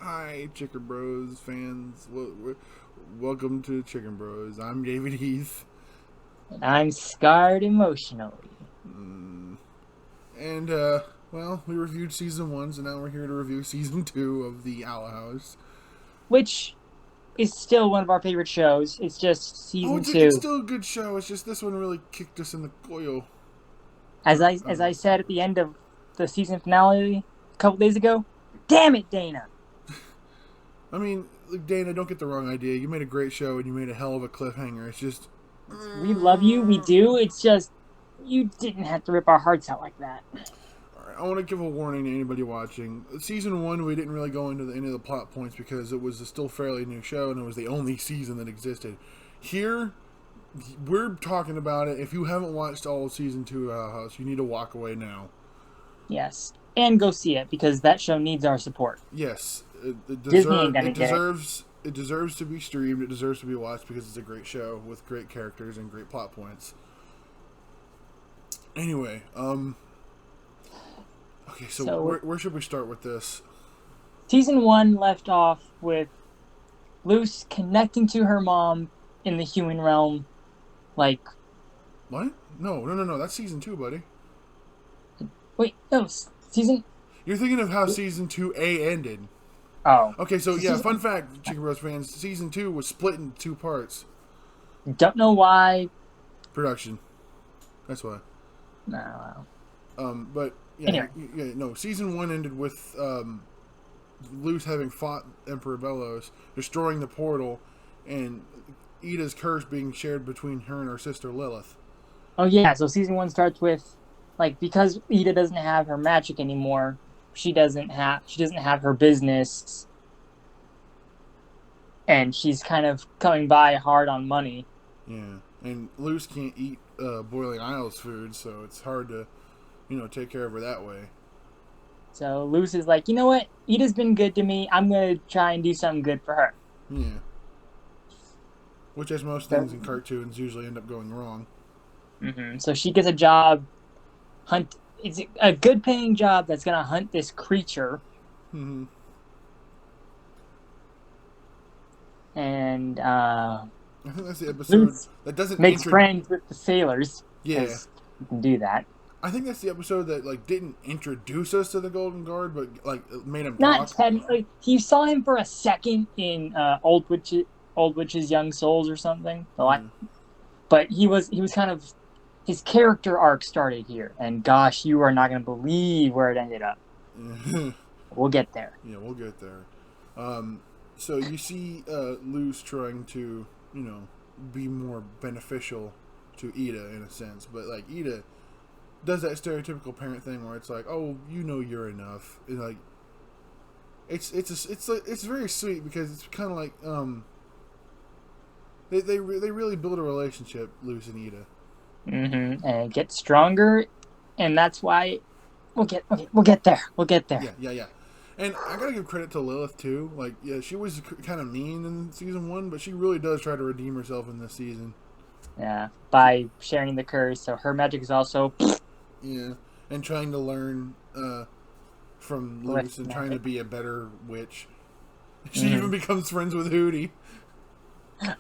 Hi, Chicken Bros fans. Welcome to Chicken Bros. I'm David Heath. And I'm scarred emotionally. Mm, And, well, we reviewed season one, so now we're here to review season two of The Owl House. Which is still one of our favorite shows. It's just Oh, season it's two. still a good show. It's just this one really kicked us in the coil. As Or, I as I said at the end of the season finale a couple days ago, damn it, Dana. I mean, like, Dana, don't get the wrong idea. You made a great show and you made a hell of a cliffhanger. It's just. We love you, we do. It's just you didn't have to rip our hearts out like that. I want to give a warning to anybody watching. Season one, we didn't really go into any of the plot points because it was a still fairly new show and it was the only season that existed. Here, we're talking about it. If you haven't watched all of season two of Owl House, you need to walk away now. Yes. And go see it because that show needs our support. Yes, Disney ain't gonna get it. it deserves to be streamed. It deserves to be watched because it's a great show with great characters and great plot points. Anyway, okay, so where should we start with this? Season one left off with Luce connecting to her mom in the human realm, like What? No. That's season two, buddy. wait, no, season. You're thinking of how season 2A ended. Oh, Okay, so yeah, fun fact, Chicken Bros fans, season 2 was split into two parts. Don't know why. Production. That's why. No. But yeah, Anyway. no. Season 1 ended with Luce having fought Emperor Bellows, destroying the portal, and Ida's curse being shared between her and her sister Lilith. Oh yeah, so season one starts with, like, because Ida doesn't have her magic anymore. She doesn't have her business, and she's kind of coming by hard on money. Yeah, and Luce can't eat Boiling Isles food, so it's hard to, take care of her that way. So Luce is like, you know what? Ida's been good to me. I'm gonna try and do something good for her. Yeah. Which, as most things in cartoons, usually end up going wrong. Mm-hmm. So she gets a job. It's a good-paying job that's gonna hunt this creature. Mm-hmm. And I think that's the episode that doesn't makes friends with the sailors. Yeah, you can do that. I think that's the episode that didn't introduce us to the Golden Guard, but made him Not talk. technically. You saw him for a second in Old Witch's Young Souls or something. But he was kind of, his character arc started here, and gosh, you are not going to believe where it ended up. We'll get there. Yeah, we'll get there. So you see Luce trying to, be more beneficial to Ida in a sense, but Ida does that stereotypical parent thing where it's like, oh, you're enough, and it's very sweet because it's kind of like they really build a relationship, Luce and Ida. Mm-hmm. And it gets stronger, and that's why we'll get there. We'll get there. Yeah. And I gotta give credit to Lilith too. She was kind of mean in season one, but she really does try to redeem herself in this season. Yeah, by sharing the curse, so her magic is also. Yeah, and trying to learn from Luce and trying to be a better witch. She even becomes friends with Hootie.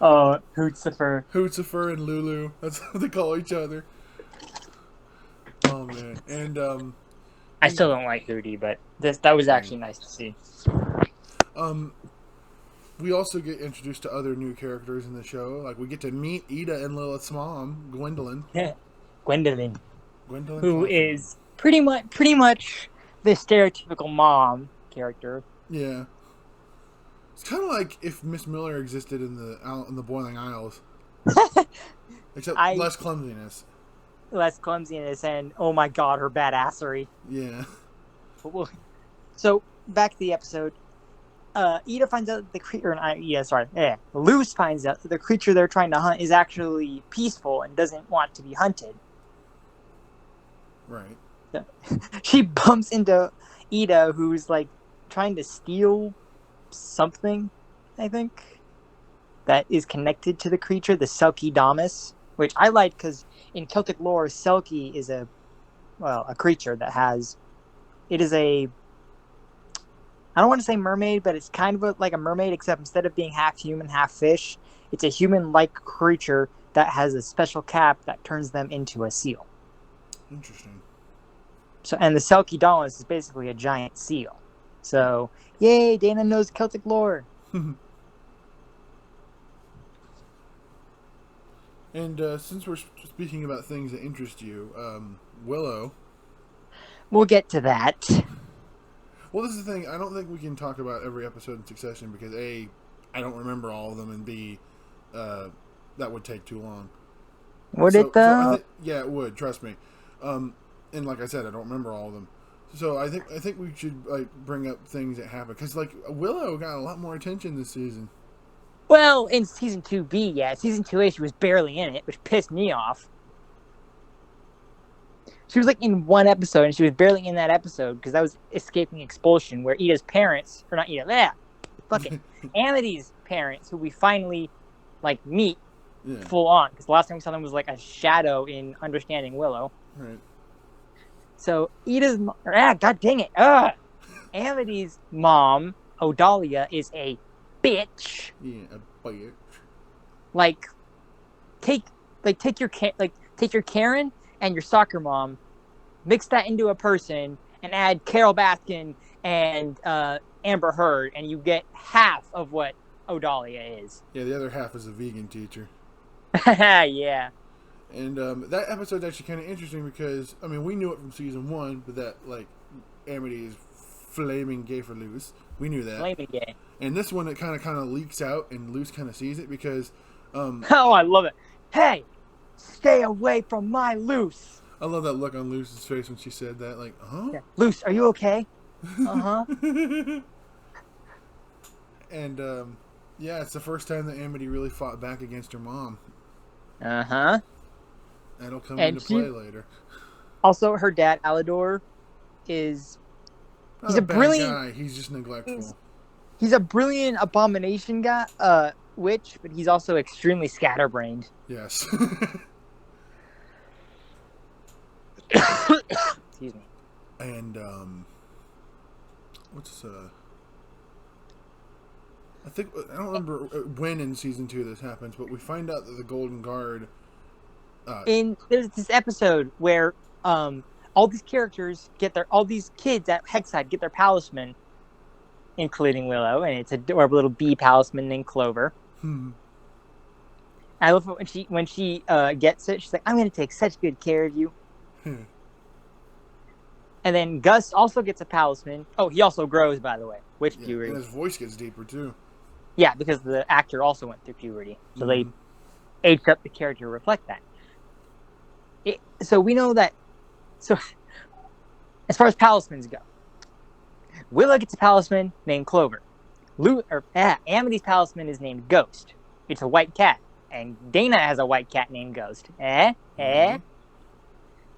Oh, Hootsifer and Lulu. That's what they call each other. Oh man, and I still don't like Hootie, but that was actually nice to see. We also get introduced to other new characters in the show. We get to meet Ida and Lilith's mom, Gwendolyn. Yeah, Gwendolyn, who Cawthon. is pretty much the stereotypical mom character. Yeah. It's kind of like if Miss Miller existed in the Boiling Isles, except less clumsiness. Less clumsiness and oh my god, her badassery. Yeah. So back to the episode. Ida finds out the creature. Luce finds out that the creature they're trying to hunt is actually peaceful and doesn't want to be hunted. Right. So, she bumps into Ida, who's trying to steal something, I think, that is connected to the creature, the Selkie Damus, which I like because in Celtic lore, Selkie is a creature that has, it is a I don't want to say mermaid, but it's kind of like a mermaid, except instead of being half human, half fish, it's a human-like creature that has a special cap that turns them into a seal. Interesting. So, and the Selkie-Dauntless is basically a giant seal. So, yay, Dana knows Celtic lore. And since we're speaking about things that interest you, Willow. We'll get to that. Well, this is the thing. I don't think we can talk about every episode in succession because A, I don't remember all of them, and B, that would take too long. Would it though? Yeah, it would. Trust me. And like I said, I don't remember all of them. So I think we should like bring up things that happen because like Willow got a lot more attention this season. Well, in season 2B, yeah. Season 2A, she was barely in it, which pissed me off. She was like in one episode, and she was barely in that episode because that was Escaping Expulsion, where Ida's parents, or not Ida, fucking Amity's parents, who we finally like meet full on. Because the last time we saw them was like a shadow in Understanding Willow. Right. So Ida's, god dang it, Amity's mom, Odalia, is a bitch. Yeah, a bitch. Like, take your Karen and your soccer mom, mix that into a person, and add Carol Baskin and Amber Heard, and you get half of what Odalia is. Yeah, the other half is a vegan teacher. Yeah. And that episode's actually kind of interesting because, I mean, we knew it from season 1, but that, like, Amity is flaming gay for Luce. We knew that. Flaming gay. And this one, it kind of leaks out, and Luce kind of sees it because... oh, I love it. Hey, stay away from my Luce. I love that look on Luce's face when she said that. Like, huh? Yeah. Luce, are you okay? Uh-huh. And, yeah, it's the first time that Amity really fought back against her mom. Uh-huh. That'll come into play later. Also, her dad, Alador, is... He's a brilliant guy. He's just neglectful. He's a brilliant abomination guy, witch, but he's also extremely scatterbrained. Yes. Excuse me. And, I think, I don't remember when in season 2 this happens, but we find out that the Golden Guard... There's this episode where, all these characters all these kids at Hexside get their palisman, including Willow, and it's a adorable little bee palisman named Clover. I love it when she gets it. She's like, "I'm going to take such good care of you." And then Gus also gets a palisman. Oh, he also grows, by the way, with puberty. And his voice gets deeper too. Yeah, because the actor also went through puberty, so they aged up the character to reflect that. So we know that. So, as far as palismans go, Willow gets a palisman named Clover. Amity's palisman is named Ghost. It's a white cat. And Dana has a white cat named Ghost. And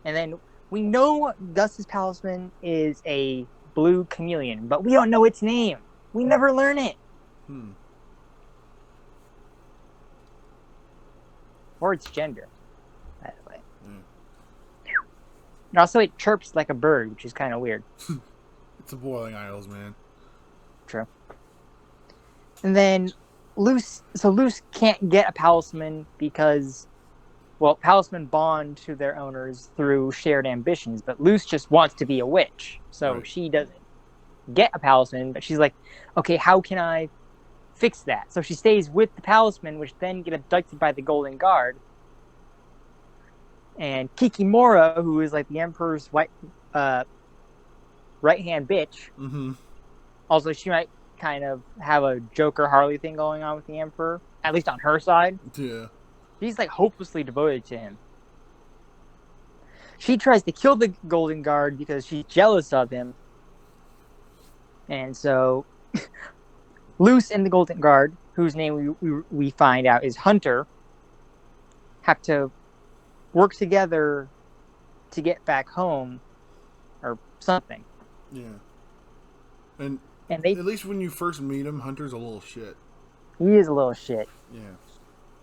then we know Gus's palisman is a blue chameleon, but we don't know its name. We never learn it. Or its gender, by the way. And also, it chirps like a bird, which is kind of weird. It's the Boiling Isles, man. True. And then Luce can't get a palisman because, well, palisman bond to their owners through shared ambitions, but Luce just wants to be a witch, so she doesn't get a palisman, but she's like, okay, how can I fix that? So she stays with the palisman, which then get abducted by the Golden Guard. And Kikimora, who is like the Emperor's right-hand bitch, also she might kind of have a Joker Harley thing going on with the Emperor, at least on her side. Yeah. She's like hopelessly devoted to him. She tries to kill the Golden Guard because she's jealous of him. And so Luce and the Golden Guard, whose name we find out is Hunter, have to work together to get back home or something. Yeah. And they, at least when you first meet him, Hunter's a little shit. He is a little shit. Yeah.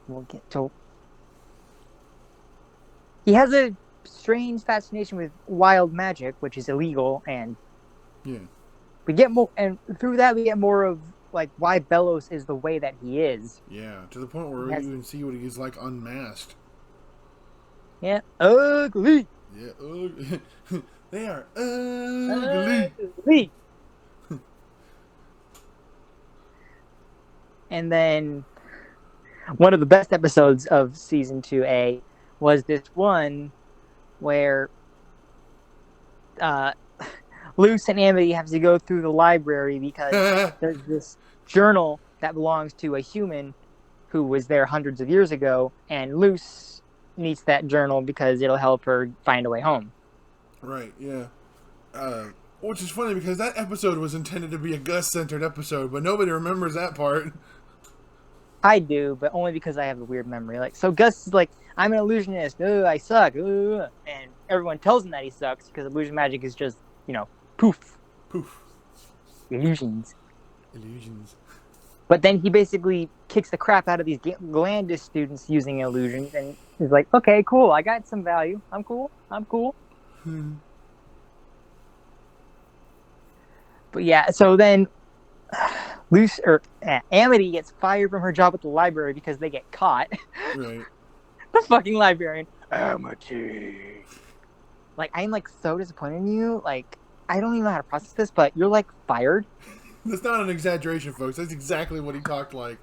We'll get to... He has a strange fascination with wild magic, which is illegal, and... Yeah. We get more, and through that we get more of like why Bellows is the way that he is. Yeah, to the point where we even see what he's like unmasked. Yeah, ugly. Yeah, they are ugly. Ugly. And then one of the best episodes of season 2A was this one where Luce and Amity have to go through the library because there's this journal that belongs to a human who was there hundreds of years ago, and Luce needs that journal because it'll help her find a way home. Right, yeah. Which is funny because that episode was intended to be a Gus-centered episode, but nobody remembers that part. I do, but only because I have a weird memory. Like, so Gus is like, I'm an illusionist. I suck. And everyone tells him that he sucks because illusion magic is just, poof. Poof. Illusions. Illusions. But then he basically kicks the crap out of these Galandis students using illusions, and he's like, okay, cool. I got some value. I'm cool. But yeah, so then Amity gets fired from her job at the library because they get caught. Right. The fucking librarian. Amity. Like, I'm like so disappointed in you. Like, I don't even know how to process this, but you're like fired. That's not an exaggeration, folks. That's exactly what he talked like.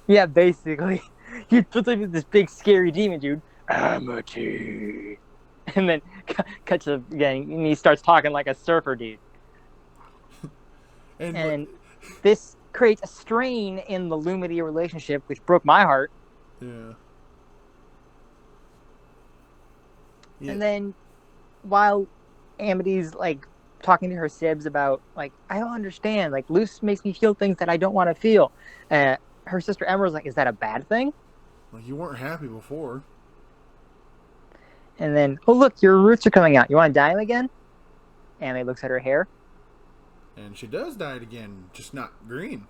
Yeah, basically. He puts like this big scary demon dude. Amity. And then cuts to again, and he starts talking like a surfer dude. And this creates a strain in the Lumity relationship, which broke my heart. Yeah. And then, while Amity's like talking to her sibs about like, I don't understand. Like, Luce makes me feel things that I don't want to feel. Her sister Emerald's like, is that a bad thing? Well, you weren't happy before. And then, oh look, your roots are coming out. You want to dye them again? Amity looks at her hair. And she does dye it again, just not green.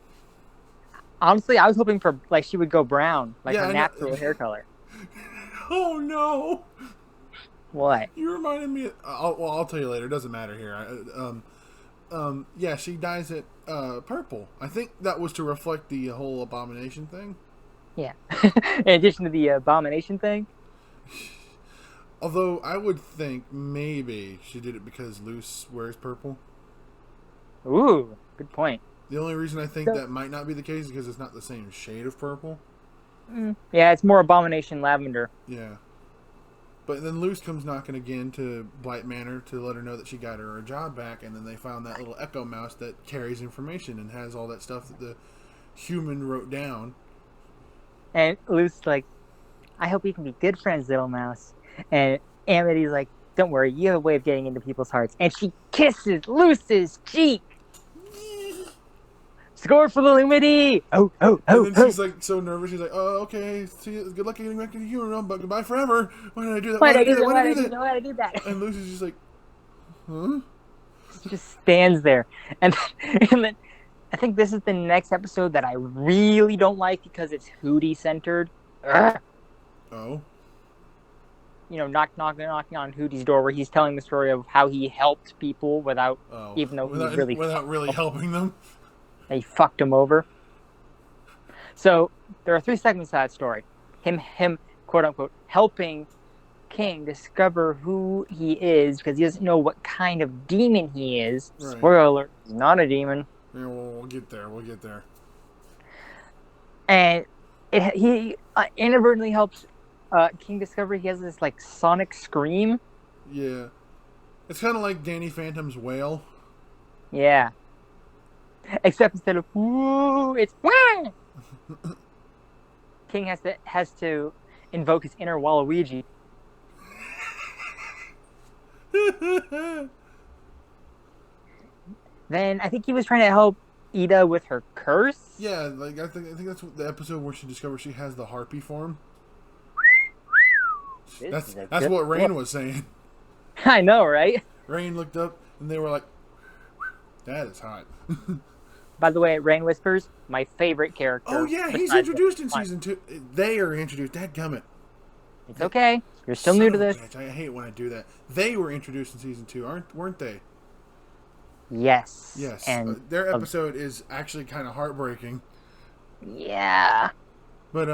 Honestly, I was hoping for like she would go brown, like her natural hair color. Oh no! What? You reminded me. I'll tell you later. It doesn't matter here. Yeah, she dyes it purple. I think that was to reflect the whole abomination thing. Yeah. In addition to the abomination thing. Although I would think maybe she did it because Luce wears purple. Ooh, good point. The only reason I think that might not be the case is because it's not the same shade of purple. Yeah, it's more abomination lavender. Yeah. But then Luce comes knocking again to Blight Manor to let her know that she got her job back, and then they found that little Echo Mouse that carries information and has all that stuff that the human wrote down. And Luce's like, I hope we can be good friends, little mouse. And Amity's like, don't worry, you have a way of getting into people's hearts. And she kisses Luce's cheek. Score for the Lumity! Oh. And then she's like so nervous. She's like, "Oh, okay. See, good luck getting back to the human, but goodbye forever. Why did I do that? Why did I do that? And Lucy's just like, huh? She just stands there, and then I think this is the next episode that I really don't like because it's Hootie centered. Oh. Knocking on Hootie's door, where he's telling the story of how he helped people without really helping them. He fucked him over. So there are 3 segments to that story. Him, quote unquote, helping King discover who he is because he doesn't know what kind of demon he is. Right. Spoiler alert: he's not a demon. Yeah, we'll get there. And he inadvertently helps King discover he has this like sonic scream. Yeah, it's kind of like Danny Phantom's wail. Yeah. Except instead of woo, it's wah! King has to invoke his inner Waluigi. Then I think he was trying to help Ida with her curse. Yeah, like I think that's the episode where she discovers she has the harpy form. That's what Rain was saying. I know, right? Rain looked up and they were like, "That is hot." By the way, Rain Whispers, my favorite character. Oh yeah, he's introduced in season 2. They are introduced. Dadgummit. It's okay. You're still new to this. Bitch. I hate when I do that. They were introduced in season 2, weren't they? Yes, Yes, and their episode is actually kind of heartbreaking. yeah. But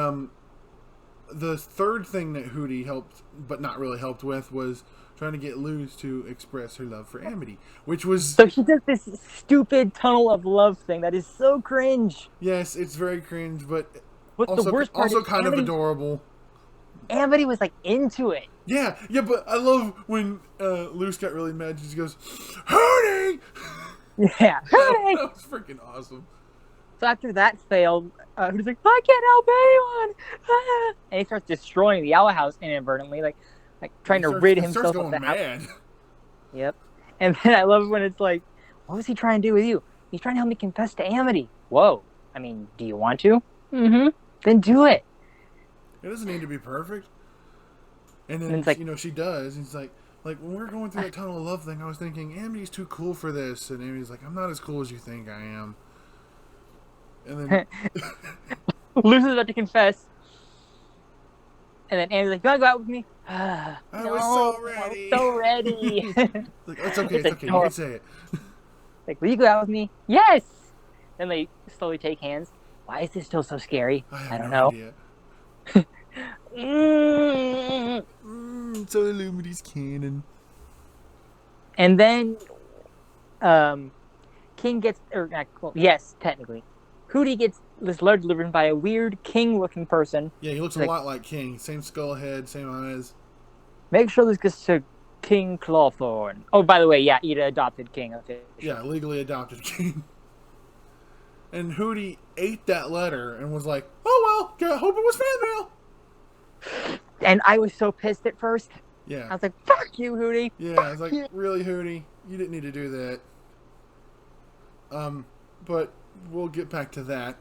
the third thing that Hootie helped, but not really helped with, was trying to get Luz to express her love for Amity, which was, So she does this stupid tunnel of love thing that is so cringe. yes, it's very cringe, but But the also worst part also is kind of adorable. Amity was like into it. Yeah, but I love when Luz got really mad. She goes, "Hootie!" Yeah. That was freaking awesome. So after that failed, he's like, I can't help anyone. Ah. And he starts destroying the owl house inadvertently, like trying to rid He starts himself of going the house. mad. Yep. And then I love when it's like, what was he trying to do with you? He's trying to help me confess to Amity. Whoa. I mean, do you want to? Mm-hmm. Then do it. It doesn't need to be perfect. And And then, it's like, she does. And it's like when we were going through that tunnel of love thing, I was thinking, Amity's too cool for this. And Amity's like, I'm not as cool as you think I am. And then Luz is about to confess. And then Amity's like, you want to go out with me? I was so ready. I was so ready. Like, it's okay. It's okay. You can say it. Like, will you go out with me? Yes! Then they slowly take hands. Why is this still so scary? I don't know. Idea. Mm. So Illumity's canon. And then, King gets, yes, technically. Hootie gets this letter delivered by a weird king-looking person. Yeah, he looks a lot like King. Same skull head, same eyes. Make sure this gets to King Clawthorn. Oh, by the way, yeah, Ida adopted King officially. Yeah, legally adopted King. And Hootie ate that letter and was like, oh well, I hope it was fan mail. And I was so pissed at first. Yeah. I was like, fuck you, Hootie. Yeah, I was like, really, Hootie? You didn't need to do that. But we'll get back to that.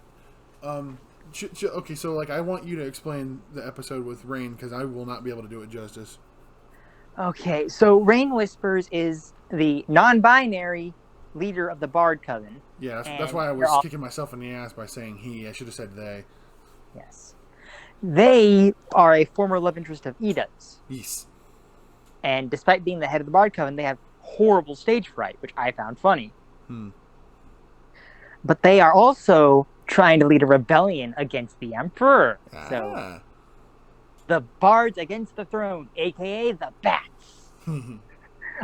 Okay, so I want you to explain the episode with Rain, because I will not be able to do it justice. Okay, so Rain Whispers is the non-binary leader of the Bard Coven. Yeah, that's why I was kicking myself in the ass by saying he. I should have said they. Yes. They are a former love interest of Ida's. Yes. And despite being the head of the Bard Coven, they have horrible stage fright, which I found funny. But they are also trying to lead a rebellion against the Emperor. So, the Bards against the throne, a.k.a. the Bats.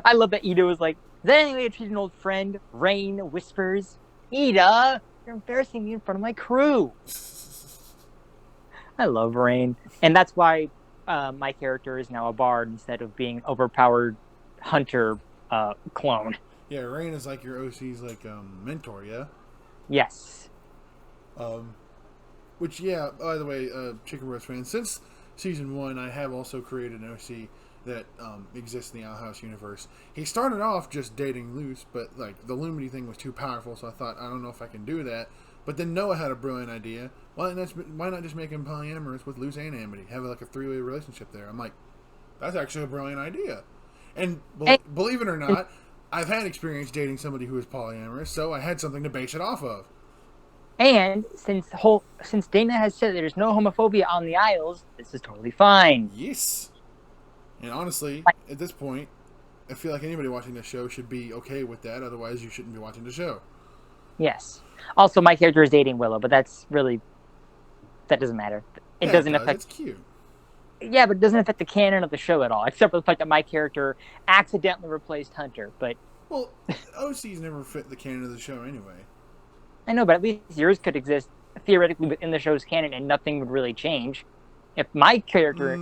I love that Ida was like, is that any way to treat an old friend? Rain Whispers. Ida, you're embarrassing me in front of my crew. I love Rain. And that's why my character is now a Bard instead of being overpowered hunter clone. Yeah, Rain is like your OC's mentor, yeah? Yes. Which, yeah, by the way, Chicken Roast fans, since Season 1, I have also created an OC that exists in the Owl House universe. He started off just dating Luz, but the Lumity thing was too powerful, so I thought, I don't know if I can do that. But then Noah had a brilliant idea. Why not just make him polyamorous with Luz and Amity? Have a three-way relationship there. I'm like, that's actually a brilliant idea. And believe it or not, I've had experience dating somebody who is polyamorous, so I had something to base it off of. And since Dana has said there's no homophobia on the Isles, this is totally fine. Yes. And honestly, at this point, I feel like anybody watching this show should be okay with that. Otherwise, you shouldn't be watching the show. Yes. Also, my character is dating Willow, but that doesn't matter. It doesn't affect. It's cute. Yeah, but it doesn't affect the canon of the show at all, except for the fact that my character accidentally replaced Hunter. But OCs never fit the canon of the show anyway. I know, but at least yours could exist theoretically within the show's canon, and nothing would really change. If my character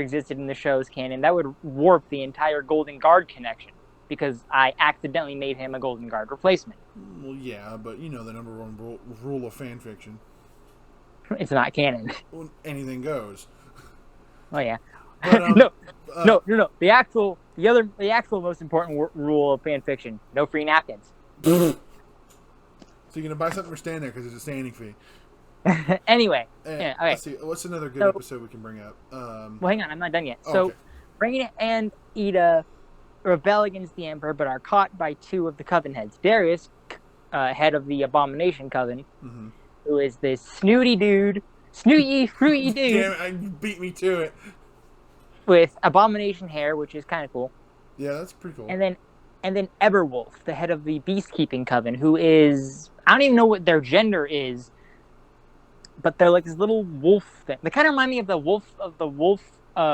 existed in the show's canon, that would warp the entire Golden Guard connection, because I accidentally made him a Golden Guard replacement. Well, yeah, but you know the number one rule of fan fiction. It's not canon. Well, anything goes. Oh yeah. But, no. The actual most important rule of fan fiction: no free napkins. So you're gonna buy something or stand there because it's a standing fee. Anyway, okay. Let's see. What's another good episode we can bring up? Well, hang on, I'm not done yet. So, Rain and Ida rebel against the Emperor, but are caught by two of the Coven heads. Darius, head of the Abomination Coven, who is this snooty dude, fruity dude. Damn it, beat me to it. With abomination hair, which is kind of cool. Yeah, that's pretty cool. And then and then Everwolf, the head of the Beastkeeping Coven, who is, I don't even know what their gender is, but they're like this little wolf thing. They kind of remind me of the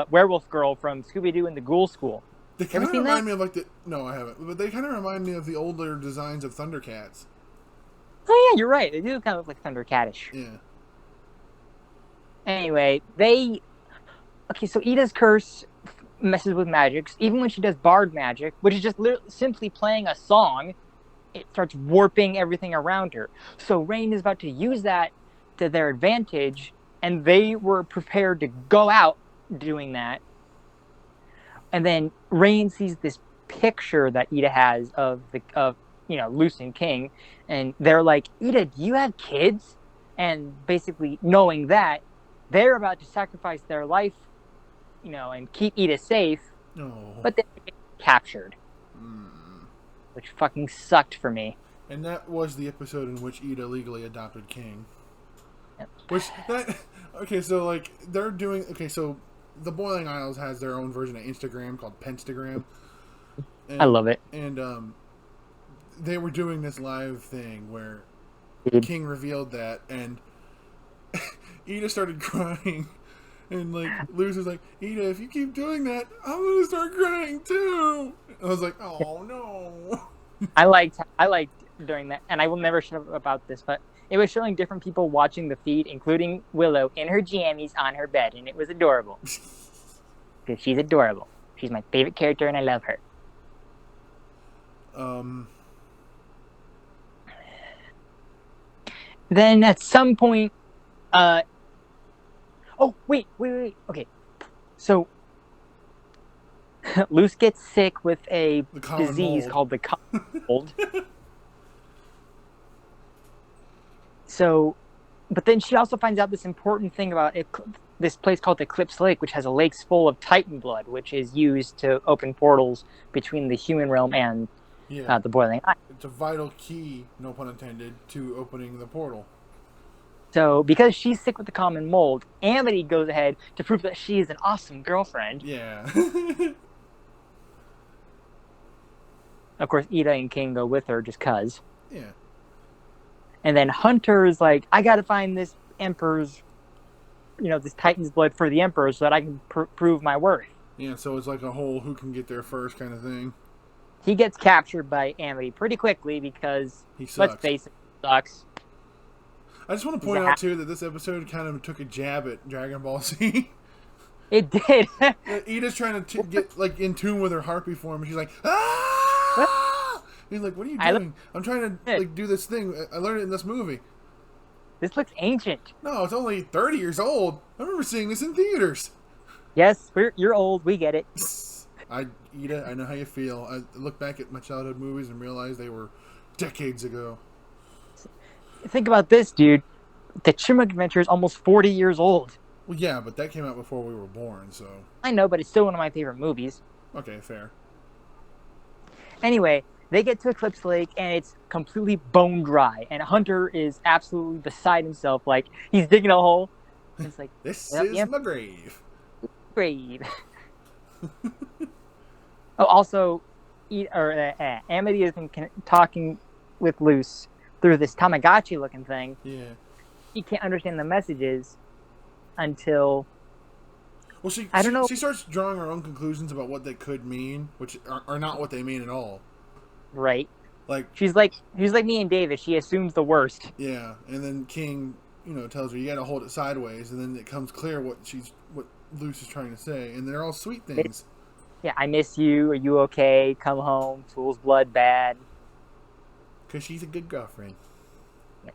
werewolf girl from Scooby-Doo and the Ghoul School. They kind of remind me of like the... No, I haven't. But they kind of remind me of the older designs of Thundercats. Oh, yeah, you're right. They do kind of look like Thundercatish. Yeah. Anyway, Okay, so Ida's curse messes with magic. Even when she does bard magic, which is just simply playing a song, it starts warping everything around her. So Rain is about to use that to their advantage, and they were prepared to go out doing that. And then Rain sees this picture that Ida has of Luce and King, and they're like, Ida, do you have kids? And basically knowing that, they're about to sacrifice their life, and keep Ida safe, but they get captured. Which fucking sucked for me. And that was the episode in which Ida legally adopted King. Yep. So the Boiling Isles has their own version of Instagram called Penstagram. I love it. And they were doing this live thing where King revealed that, and Ida started crying. And Luce was like, Ida, if you keep doing that, I'm gonna start crying too. I was like, oh no. I liked during that, and I will never shut up about this, but it was showing different people watching the feed, including Willow in her jammies on her bed, and it was adorable. Because she's adorable. She's my favorite character, and I love her. Then at some point, wait. Okay. So, Luce gets sick with a disease called the common mold. So, but then she also finds out this important thing about this place called Eclipse Lake, which has a lake full of Titan blood, which is used to open portals between the human realm and the Boiling Isle. It's a vital key, no pun intended, to opening the portal. So, because she's sick with the common mold, Amity goes ahead to prove that she is an awesome girlfriend. Yeah. Of course, Ida and King go with her just cuz. Yeah. And then Hunter is like, I gotta find this Emperor's, this Titan's blood for the Emperor so that I can prove my worth. Yeah, so it's like a whole who can get there first kind of thing. He gets captured by Amity pretty quickly because, let's face it, he sucks. I just want to point out, too, that this episode kind of took a jab at Dragon Ball Z. It did. Ida's trying to get, in tune with her harpy form, and she's like, ah! He's like, what are you doing? I'm trying to, do this thing. I learned it in this movie. This looks ancient. No, it's only 30 years old. I remember seeing this in theaters. Yes, you're old. We get it. Ida, I know how you feel. I look back at my childhood movies and realize they were decades ago. Think about this, dude. The Chipmunk Adventure is almost 40 years old. Well, yeah, but that came out before we were born, so... I know, but it's still one of my favorite movies. Okay, fair. Anyway, they get to Eclipse Lake, and it's completely bone dry. And Hunter is absolutely beside himself. Like, he's digging a hole. It's like, this is my grave. Grave. Oh, also, Amity has been talking with Luce through this Tamagotchi-looking thing. Yeah. He can't understand the messages until... Well, she starts drawing her own conclusions about what they could mean, which are not what they mean at all. Right. Like she's like me and David. She assumes the worst. Yeah, and then King, tells her you got to hold it sideways, and then it comes clear what Luce is trying to say, and they're all sweet things. Yeah, I miss you. Are you okay? Come home. Fool's blood bad. Because she's a good girlfriend. Yeah.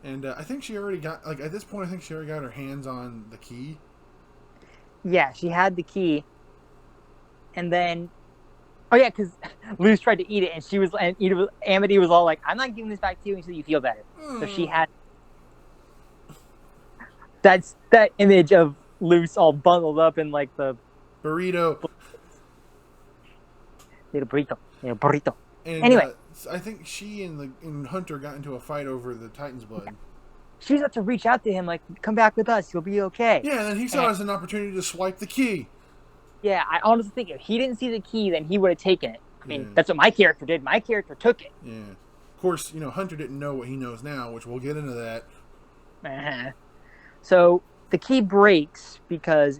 And I think she already got, at this point, I think she already got her hands on the key. Yeah, she had the key. And then, because Luce tried to eat it, and Amity was all like, I'm not giving this back to you until you feel better. So she had, that image of Luce all bundled up in, the burrito. Little burrito. And, anyway. I think she and Hunter got into a fight over the Titan's blood. She's about to reach out to him, come back with us, you'll be okay. Yeah, and then he saw it as an opportunity to swipe the key. Yeah, I honestly think if he didn't see the key, then he would have taken it. I mean, Yeah. that's what my character did. My character took it. Yeah. Of course, Hunter didn't know what he knows now, which we'll get into that. Uh-huh. So the key breaks because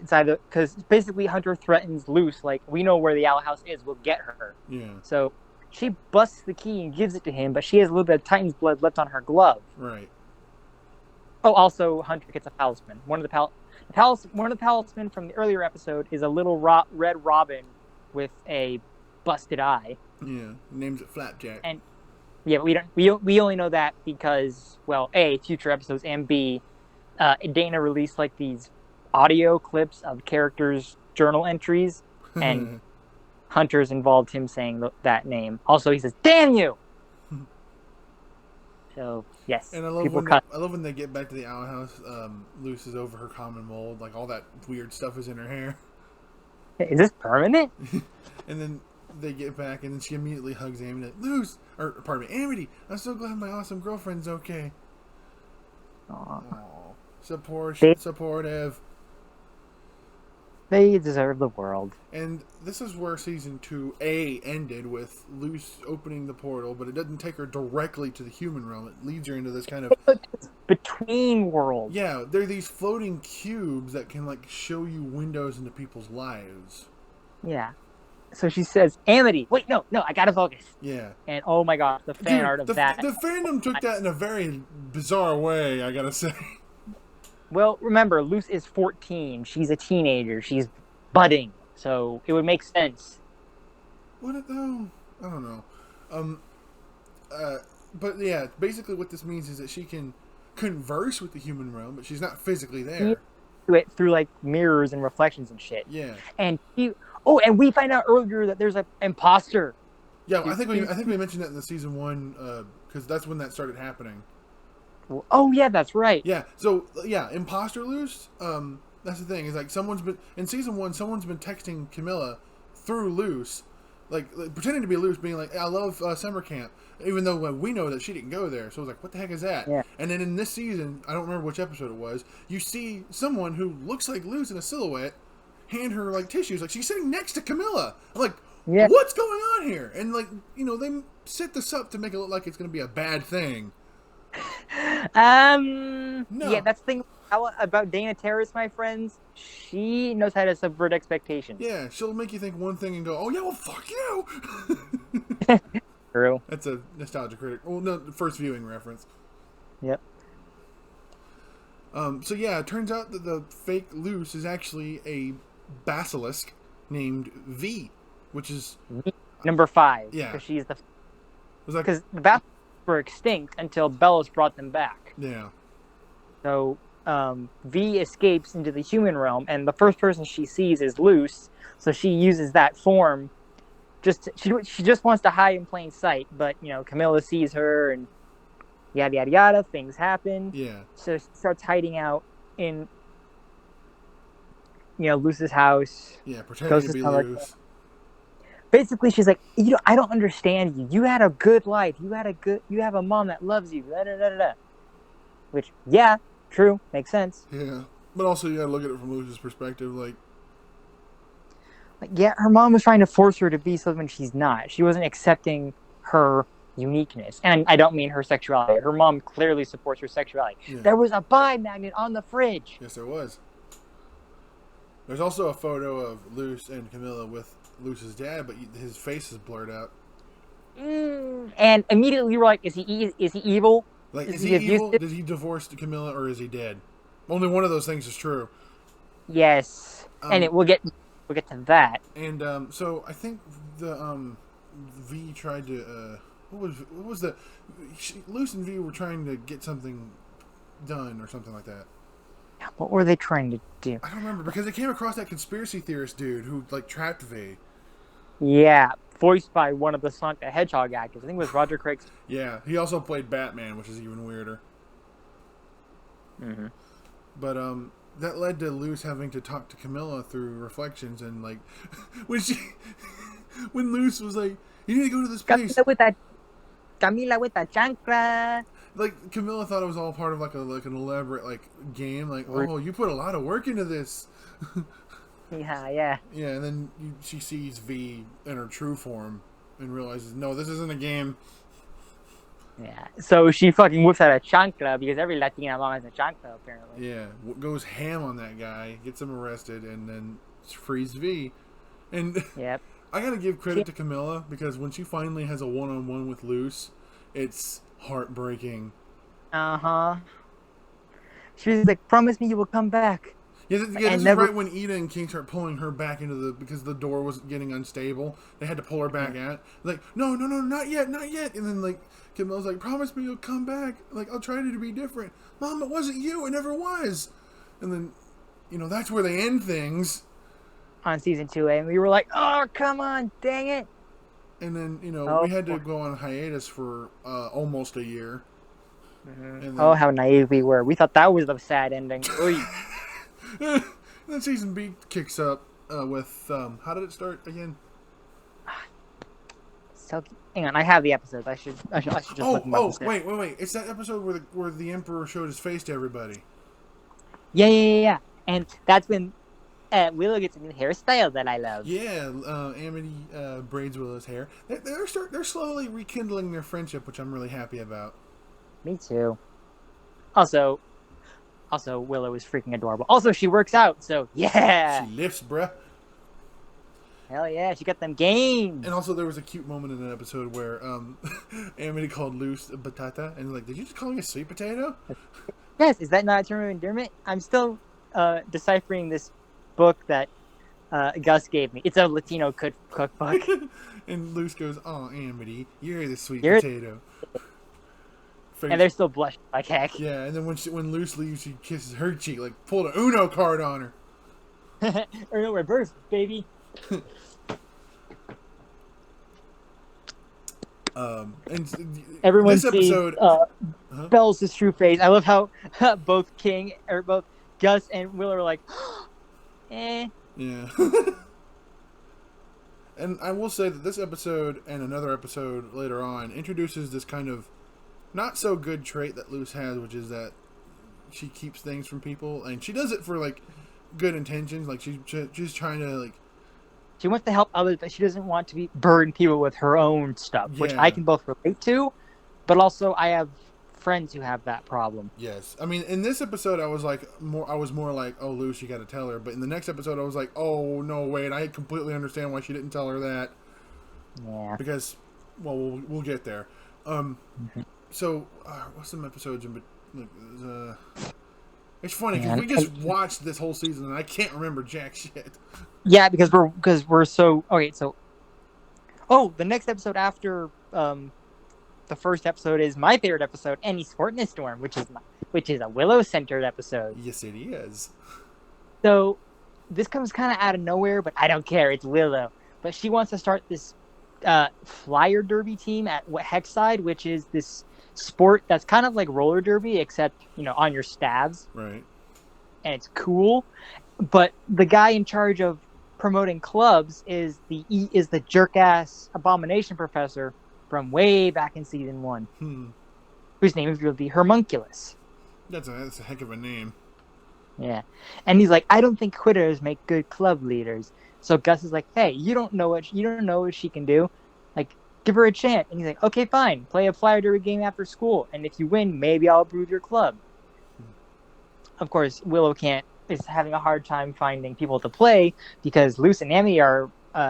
basically Hunter threatens Luce, like, we know where the Owl House is, we'll get her. Yeah. So she busts the key and gives it to him, but she has a little bit of Titan's blood left on her glove. Right. Oh, also Hunter gets a talisman. One of the talisman from the earlier episode is a little red robin with a busted eye. Yeah. Names it Flapjack. And yeah, we only know that because, well, A, future episodes, and B, Dana released like these audio clips of characters' journal entries, and Hunter's involved him saying that name. Also, he says, "Damn you!" So yes, And I love when they get back to the Owl House. Luce is over her common mold, like all that weird stuff is in her hair. Is this permanent? And then they get back, and then she immediately hugs Amity. Luce, or pardon me, Amity. I'm so glad my awesome girlfriend's okay. Aww. Supportive. They deserve the world. And this is where season 2A ended, with Luce opening the portal, but it doesn't take her directly to the human realm. It leads her into this kind of between worlds. Yeah, they're these floating cubes that can like show you windows into people's lives. Yeah. So she says, Amity. Wait, no, I gotta focus. Yeah. And oh my gosh, the fan art of that. The fandom took that in a very bizarre way, I gotta say. Well, remember, Luce is 14. She's a teenager. She's budding. So it would make sense. Would it though? I don't know. But yeah, basically what this means is that she can converse with the human realm, but she's not physically there. Do it through like mirrors and reflections and shit. Yeah. And and we find out earlier that there's an imposter. Yeah, I think we mentioned that in the season 1 because that's when that started happening. Oh yeah, that's right. Yeah. So yeah, imposter Luce. That's the thing. Is like in season 1, someone's been texting Camilla through Luce, like pretending to be Luce, being like, "I love summer camp," even though we know that she didn't go there. So I was like, "What the heck is that?" Yeah. And then in this season, I don't remember which episode it was. You see someone who looks like Luce in a silhouette hand her like tissues, like she's sitting next to Camilla. I'm like, yeah. What's going on here? And like, they set this up to make it look like it's going to be a bad thing. No. Yeah, that's the thing about Dana Terrace, my friends. She knows how to subvert expectations. Yeah, she'll make you think one thing and go, "Oh yeah, well fuck you." True. That's a nostalgia critic. Well, no, first viewing reference. Yep. So yeah, it turns out that the fake Luce is actually a basilisk named V, which is number 5. Yeah, because she's because the basilisks were extinct until Bellos brought them back. Yeah. So V escapes into the human realm, and the first person she sees is Luce. So she uses that form. She just wants to hide in plain sight, but Camilla sees her, and yada yada yada. Things happen. Yeah. So she starts hiding out in Luce's house. Yeah, pretending to be Luce. Basically, she's like, I don't understand you. You had a good life. You have a mom that loves you. Da, da, da, da. Which, yeah, true, makes sense. Yeah, but also you gotta look at it from Luce's perspective, like, yeah, her mom was trying to force her to be something she's not. She wasn't accepting her uniqueness, and I don't mean her sexuality. Her mom clearly supports her sexuality. Yeah. There was a buy magnet on the fridge. Yes, there was. There's also a photo of Luce and Camilla with Luce's dad, but his face is blurred out. And immediately we're like, is he evil? Like, is he evil? Did he divorce Camilla, or is he dead? Only one of those things is true. Yes, and we'll get to that. And so I think the V tried to what was the Luce and V were trying to get something done or something like that. What were they trying to do? I don't remember, because they came across that conspiracy theorist dude who like trapped V. Yeah, voiced by one of the Sonic the Hedgehog actors. I think it was Roger Craig. Yeah, he also played Batman, which is even weirder. Mm-hmm. But that led to Luce having to talk to Camilla through reflections, and like when Luce was like, "You need to go to this place." Camila with that chancla. Like, Camilla thought it was all part of like an elaborate like game. Like, oh, you put a lot of work into this. Yeah. Yeah, and then she sees V in her true form, and realizes, no, this isn't a game. Yeah. So she fucking whips out a chancla because every Latina mom has a chancla apparently. Yeah, goes ham on that guy, gets him arrested, and then frees V. And Yep. I gotta give credit to Camilla because when she finally has a one-on-one with Luce, it's heartbreaking. Uh-huh. She's like, promise me you will come back. Yeah, this is right when Ida and King start pulling her back into because the door was getting unstable. They had to pull her back out. Like, no, not yet. And then, like, Camilla's like, promise me you'll come back. Like, I'll try to be different. Mom, it wasn't you. It never was. And then, that's where they end things. On season 2A, and we were like, oh, come on, dang it. And then, we had to go on hiatus for almost a year. Mm-hmm. Then, how naive we were. We thought that was the sad ending. And then season B kicks up with how did it start again? So hang on, I have the episodes. I should just look them up. Wait! It's that episode where the Emperor showed his face to everybody. Yeah. And that's when Willow gets a new hairstyle that I love. Yeah, Amity braids Willow's hair. They're slowly rekindling their friendship, which I'm really happy about. Me too. Also, Willow is freaking adorable. Also, she works out, so yeah. She lifts, bruh. Hell yeah, she got them gains. And also, there was a cute moment in an episode where Amity called Luce a batata, and like, did you just call me a sweet potato? Yes, is that not a term of endearment? I'm still deciphering this book that Gus gave me. It's a Latino cookbook. And Luce goes, "Oh, Amity, you're the sweet potato." And they're still blushing like heck. Yeah, and then when Luce leaves, she kisses her cheek, like pulled an Uno card on her. Or reverse, baby. And everyone this episode, Belle's true face. I love how both Gus and Willow are like, eh. Yeah. And I will say that this episode and another episode later on introduces this kind of not so good trait that Luce has, which is that she keeps things from people, and she does it for like good intentions. Like she's trying to like. She wants to help others, but she doesn't want to burden people with her own stuff, which I can both relate to, but also I have friends who have that problem. Yes, I mean in this episode I was more like, oh Luce, you got to tell her, but in the next episode I was like, oh no, wait, I completely understand why she didn't tell her that. Yeah. Because, well, we'll get there. So, what's some episodes in? It's funny because we just watched this whole season and I can't remember jack shit. Yeah, because we're so okay. So, the next episode after the first episode is my favorite episode, Annie's Fort in a Storm, which is a Willow-centered episode. Yes, it is. So, this comes kind of out of nowhere, but I don't care. It's Willow, but she wants to start this flyer derby team at Hexside, which is this sport that's kind of like roller derby, except on your stabs. Right. And it's cool, but the guy in charge of promoting clubs is the jerk-ass abomination professor from way back in season 1, whose name will be Hermunculus. That's a heck of a name. Yeah, and he's like, I don't think quitters make good club leaders. So Gus is like, hey, you don't know what she can do. Like, give her a chance. And he's like, okay, fine. Play a flyer derby game after school, and if you win, maybe I'll approve your club. Of course, Willow is having a hard time finding people to play because Luce and Amy are. They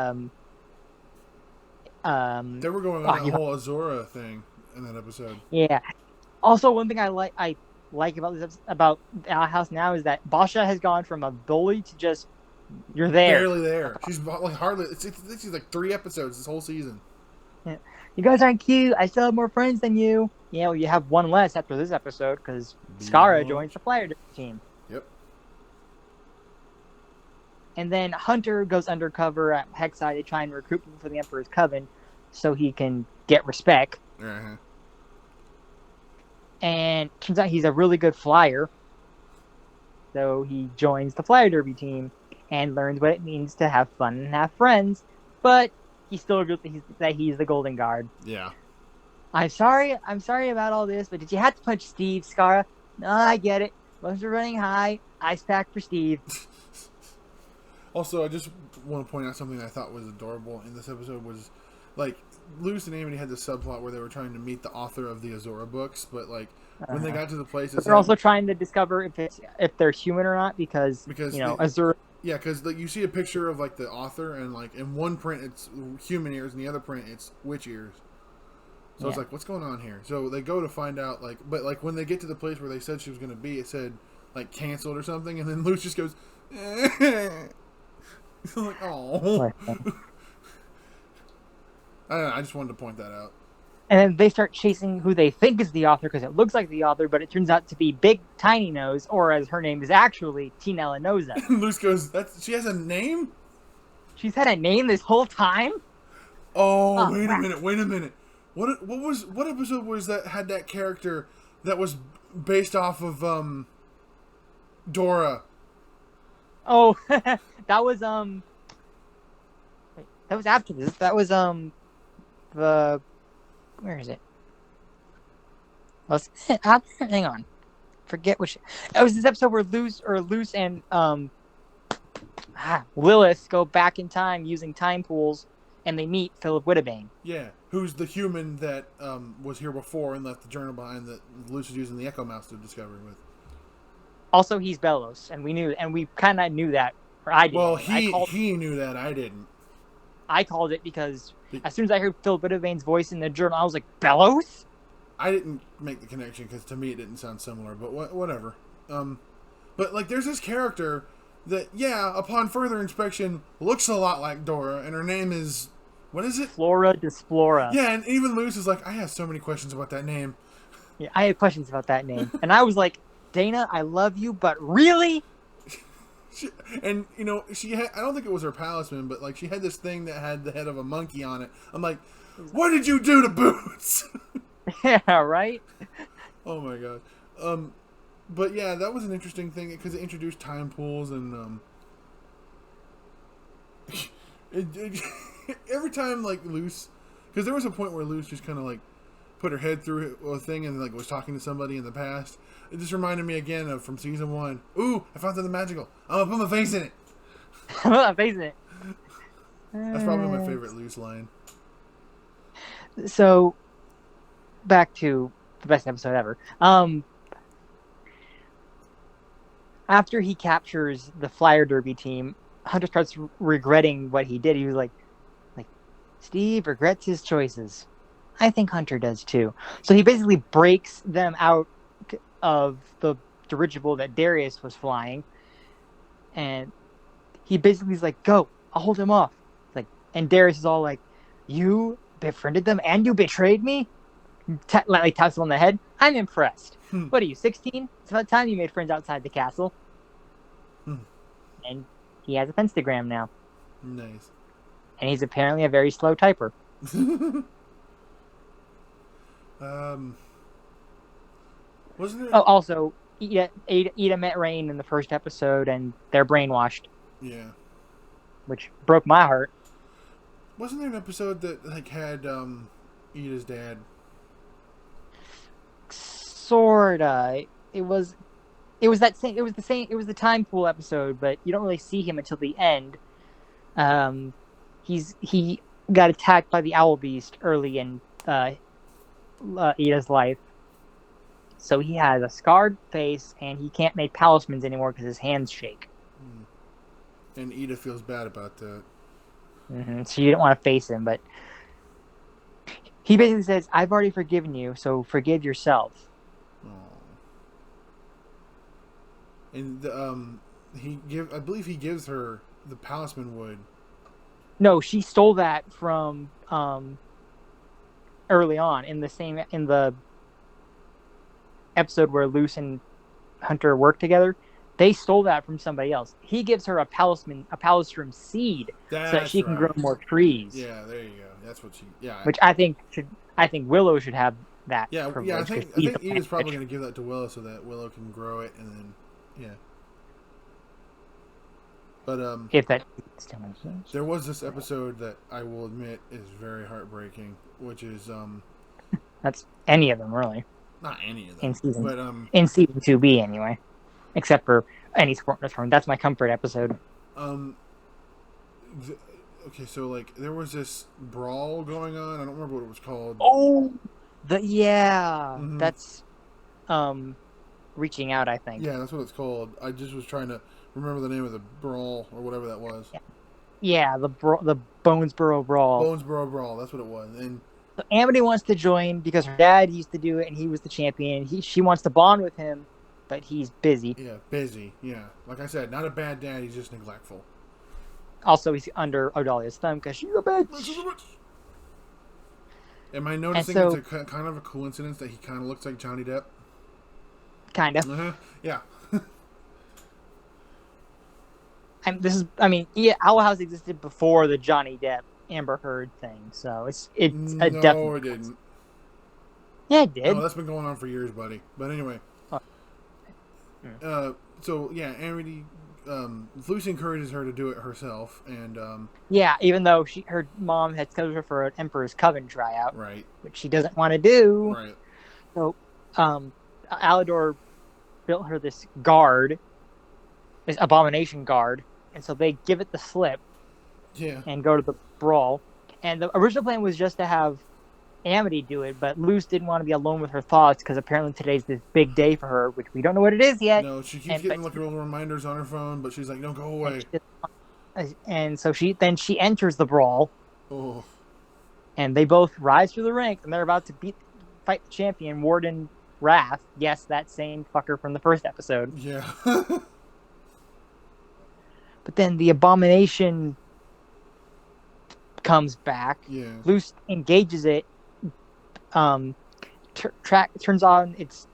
were going on that whole Azora thing in that episode. Yeah. Also, one thing I like about our house now is that Basha has gone from a bully to just you're there. Barely there. She's like hardly. She's like 3 episodes this whole season. Yeah. You guys aren't cute. I still have more friends than you. Yeah, well, you have one less after this episode because Skara joins the flyer team. Yep. And then Hunter goes undercover at Hexside to try and recruit people for the Emperor's Coven so he can get respect. Uh-huh. And turns out he's a really good flyer. So he joins the flyer derby team and learns what it means to have fun and have friends. But he still reveals that he's the Golden Guard. Yeah. I'm sorry about all this, but did you have to punch Steve, Skara? No, I get it. Most are running high. Ice pack for Steve. Also, I just want to point out something I thought was adorable in this episode was like Luce and Amity had this subplot where they were trying to meet the author of the Azora books, but like when they got to the place, but they're also trying to discover if they're human or not because Azura. Yeah, because like, you see a picture of like the author, and like in one print it's human ears, and the other print it's witch ears. So it's like, what's going on here? So they go to find out, like, but like when they get to the place where they said she was going to be, it said like canceled or something, and then Luce just goes, like, oh. I don't know. I just wanted to point that out. And then they start chasing who they think is the author because it looks like the author, but it turns out to be Big Tiny Nose, or as her name is actually Tina Lenosa. Luce goes, she has a name? She's had a name this whole time? Oh, wait a minute. What episode was that had that character that was based off of Dora? Oh, that was wait, that was after this. That was the where is it? Hang on. Forget which. It was this episode where Luce and Lilith go back in time using time pools, and they meet Philip Whittabane. Yeah, who's the human that was here before and left the journal behind that Luce was using the Echo Mouse to discover with. Also, he's Belos, and we kind of knew that. Or I did. Well, he knew that. I didn't. I called it because as soon as I heard Philip Whittabane's voice in the journal, I was like, Belos? I didn't make the connection because to me it didn't sound similar, but whatever. But like, there's this character that, upon further inspection, looks a lot like Dora, and her name is, what is it? Flora Desflora. Yeah, and even Luce is like, I have so many questions about that name. Yeah, I had questions about that name, and I was like, Dana, I love you, but really? And she had, I don't think it was her palisman, but like she had this thing that had the head of a monkey on it. I'm like, what did you do to Boots? Yeah, right. Oh my god. But yeah, that was an interesting thing because it introduced time pools and every time like Luce, because there was a point where Luce just kind of like put her head through a thing and like was talking to somebody in the past. It just reminded me again of from season 1. Ooh, I found something magical. I'm gonna put my face in it. I'm gonna face in it. That's probably my favorite Luce line. So, back to the best episode ever. After he captures the Flyer Derby team, Hunter starts regretting what he did. He was like, Steve regrets his choices. I think Hunter does too. So he basically breaks them out of the dirigible that Darius was flying, and he basically is like, "Go, I'll hold him off." And Darius is all like, "You befriended them and you betrayed me?" Lightly taps him on the head. I'm impressed. What are you, 16? It's about time you made friends outside the castle. And he has a pentagram now. Nice. And he's apparently a very slow typer. Wasn't it? Oh, also, Ida met Rain in the first episode, and they're brainwashed. Yeah. Which broke my heart. Wasn't there an episode that like had Ida's dad? Sorta. It was the time pool episode, but you don't really see him until the end. He got attacked by the owl beast early in Ida's life. So he has a scarred face, and he can't make talismans anymore because his hands shake. And Ida feels bad about that. Mm-hmm. So you didn't want to face him, but he basically says, "I've already forgiven you, so forgive yourself." And I believe he gives her the talisman wood. No, she stole that from early on in the episode where Luce and Hunter work together. They stole that from somebody else. He gives her a palistrum seed so that she can grow more trees. Yeah, there you go. That's what she. Yeah. Which I think Willow should have that. Yeah, I think Ida's probably going to give that to Willow so that Willow can grow it, and then But if that still makes sense. There was this episode that I will admit is very heartbreaking, which is that's any of them really. Not any of them. In season 2B anyway. Except for any sport return. That's my comfort episode. Okay, so like there was this brawl going on. I don't remember what it was called. Oh, Mm-hmm. that's reaching out, I think. Yeah, that's what it's called. I just was trying to remember the name of the brawl or whatever that was. Yeah, yeah, the Bonesboro Brawl. Bonesboro Brawl. That's what it was. And So Amity wants to join because her dad used to do it and he was the champion. She wants to bond with him, but he's busy. yeah, busy. Yeah, like I said, not a bad dad. He's just neglectful. Also, he's under Odalia's thumb because she's a bitch. Am I And noticing it's so, a kind of a coincidence that he kind of looks like Johnny Depp? kind of. Yeah. Yeah, Owl House existed before the Johnny Depp Amber Heard thing, so it's a No, definite. it didn't. Yeah, it No, did. that's been going on for years, buddy. But anyway, Oh. so yeah, Amity, Lucy encourages her to do it herself, and Yeah, even though her mom had scheduled her for an Emperor's Coven tryout, right, which she doesn't want to do. right, So, Alador built her this guard, this abomination guard, and so they give it the slip yeah, and go to the brawl. And the original plan was just to have Amity do it, but Luce didn't want to be alone with her thoughts because apparently today's this big day for her, which we don't know what it is yet. no, she keeps getting like little reminders on her phone, but she's like, "No, go away." And so she enters the brawl, Oh, and they both rise through the ranks, and they're about to fight the champion, Warden Wrath. Yes, that same fucker from the first episode. yeah, But then the abomination comes back. yeah, Luce engages it, turns on its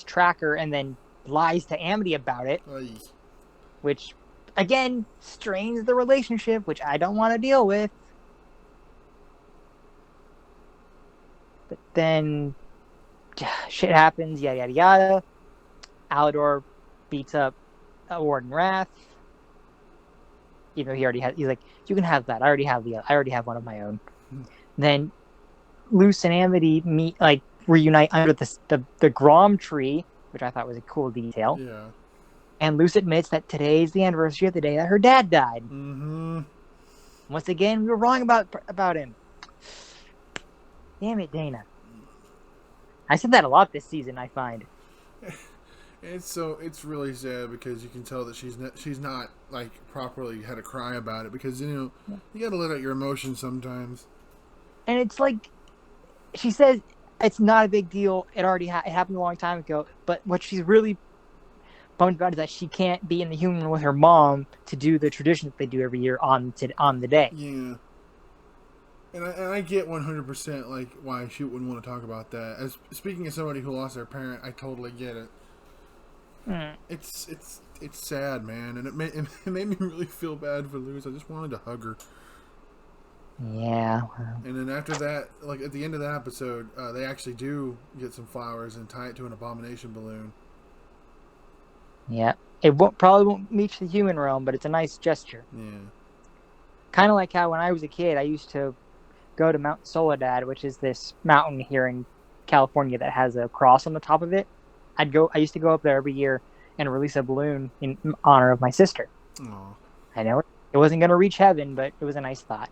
tracker, and then lies to Amity about it, Ay. which again strains the relationship, which I don't want to deal with. But then shit happens, yada yada yada. Alador beats up Warden Wrath. Even though he's like, you can have that. I already have one of my own. Then Luce and Amity reunite under the Grom tree, which I thought was a cool detail. Yeah. And Luce admits that today is the anniversary of the day that her dad died. Mm-hmm. Once again, we were wrong about him. Damn it, Dana. I said that a lot this season, I find. It's really sad because you can tell that she's not like properly had to cry about it because you got to let out your emotions sometimes. And it's like she says it's not a big deal. It already it happened a long time ago. But what she's really bummed about is that she can't be in the human with her mom to do the tradition that they do every year on the day. Yeah. And I get 100% like why she wouldn't want to talk about that. As speaking as somebody who lost their parent, I totally get it. It's sad, man, and it made me really feel bad for Luce. I just wanted to hug her. Yeah. And then after that, like at the end of that episode, they actually do get some flowers and tie it to an abomination balloon. Yeah. It probably won't reach the human realm, but it's a nice gesture. Yeah. Kind of like how when I was a kid, I used to go to Mount Soledad, which is this mountain here in California that has a cross on the top of it. I used to go up there every year and release a balloon in honor of my sister. Aww. I know it wasn't going to reach heaven, but it was a nice thought.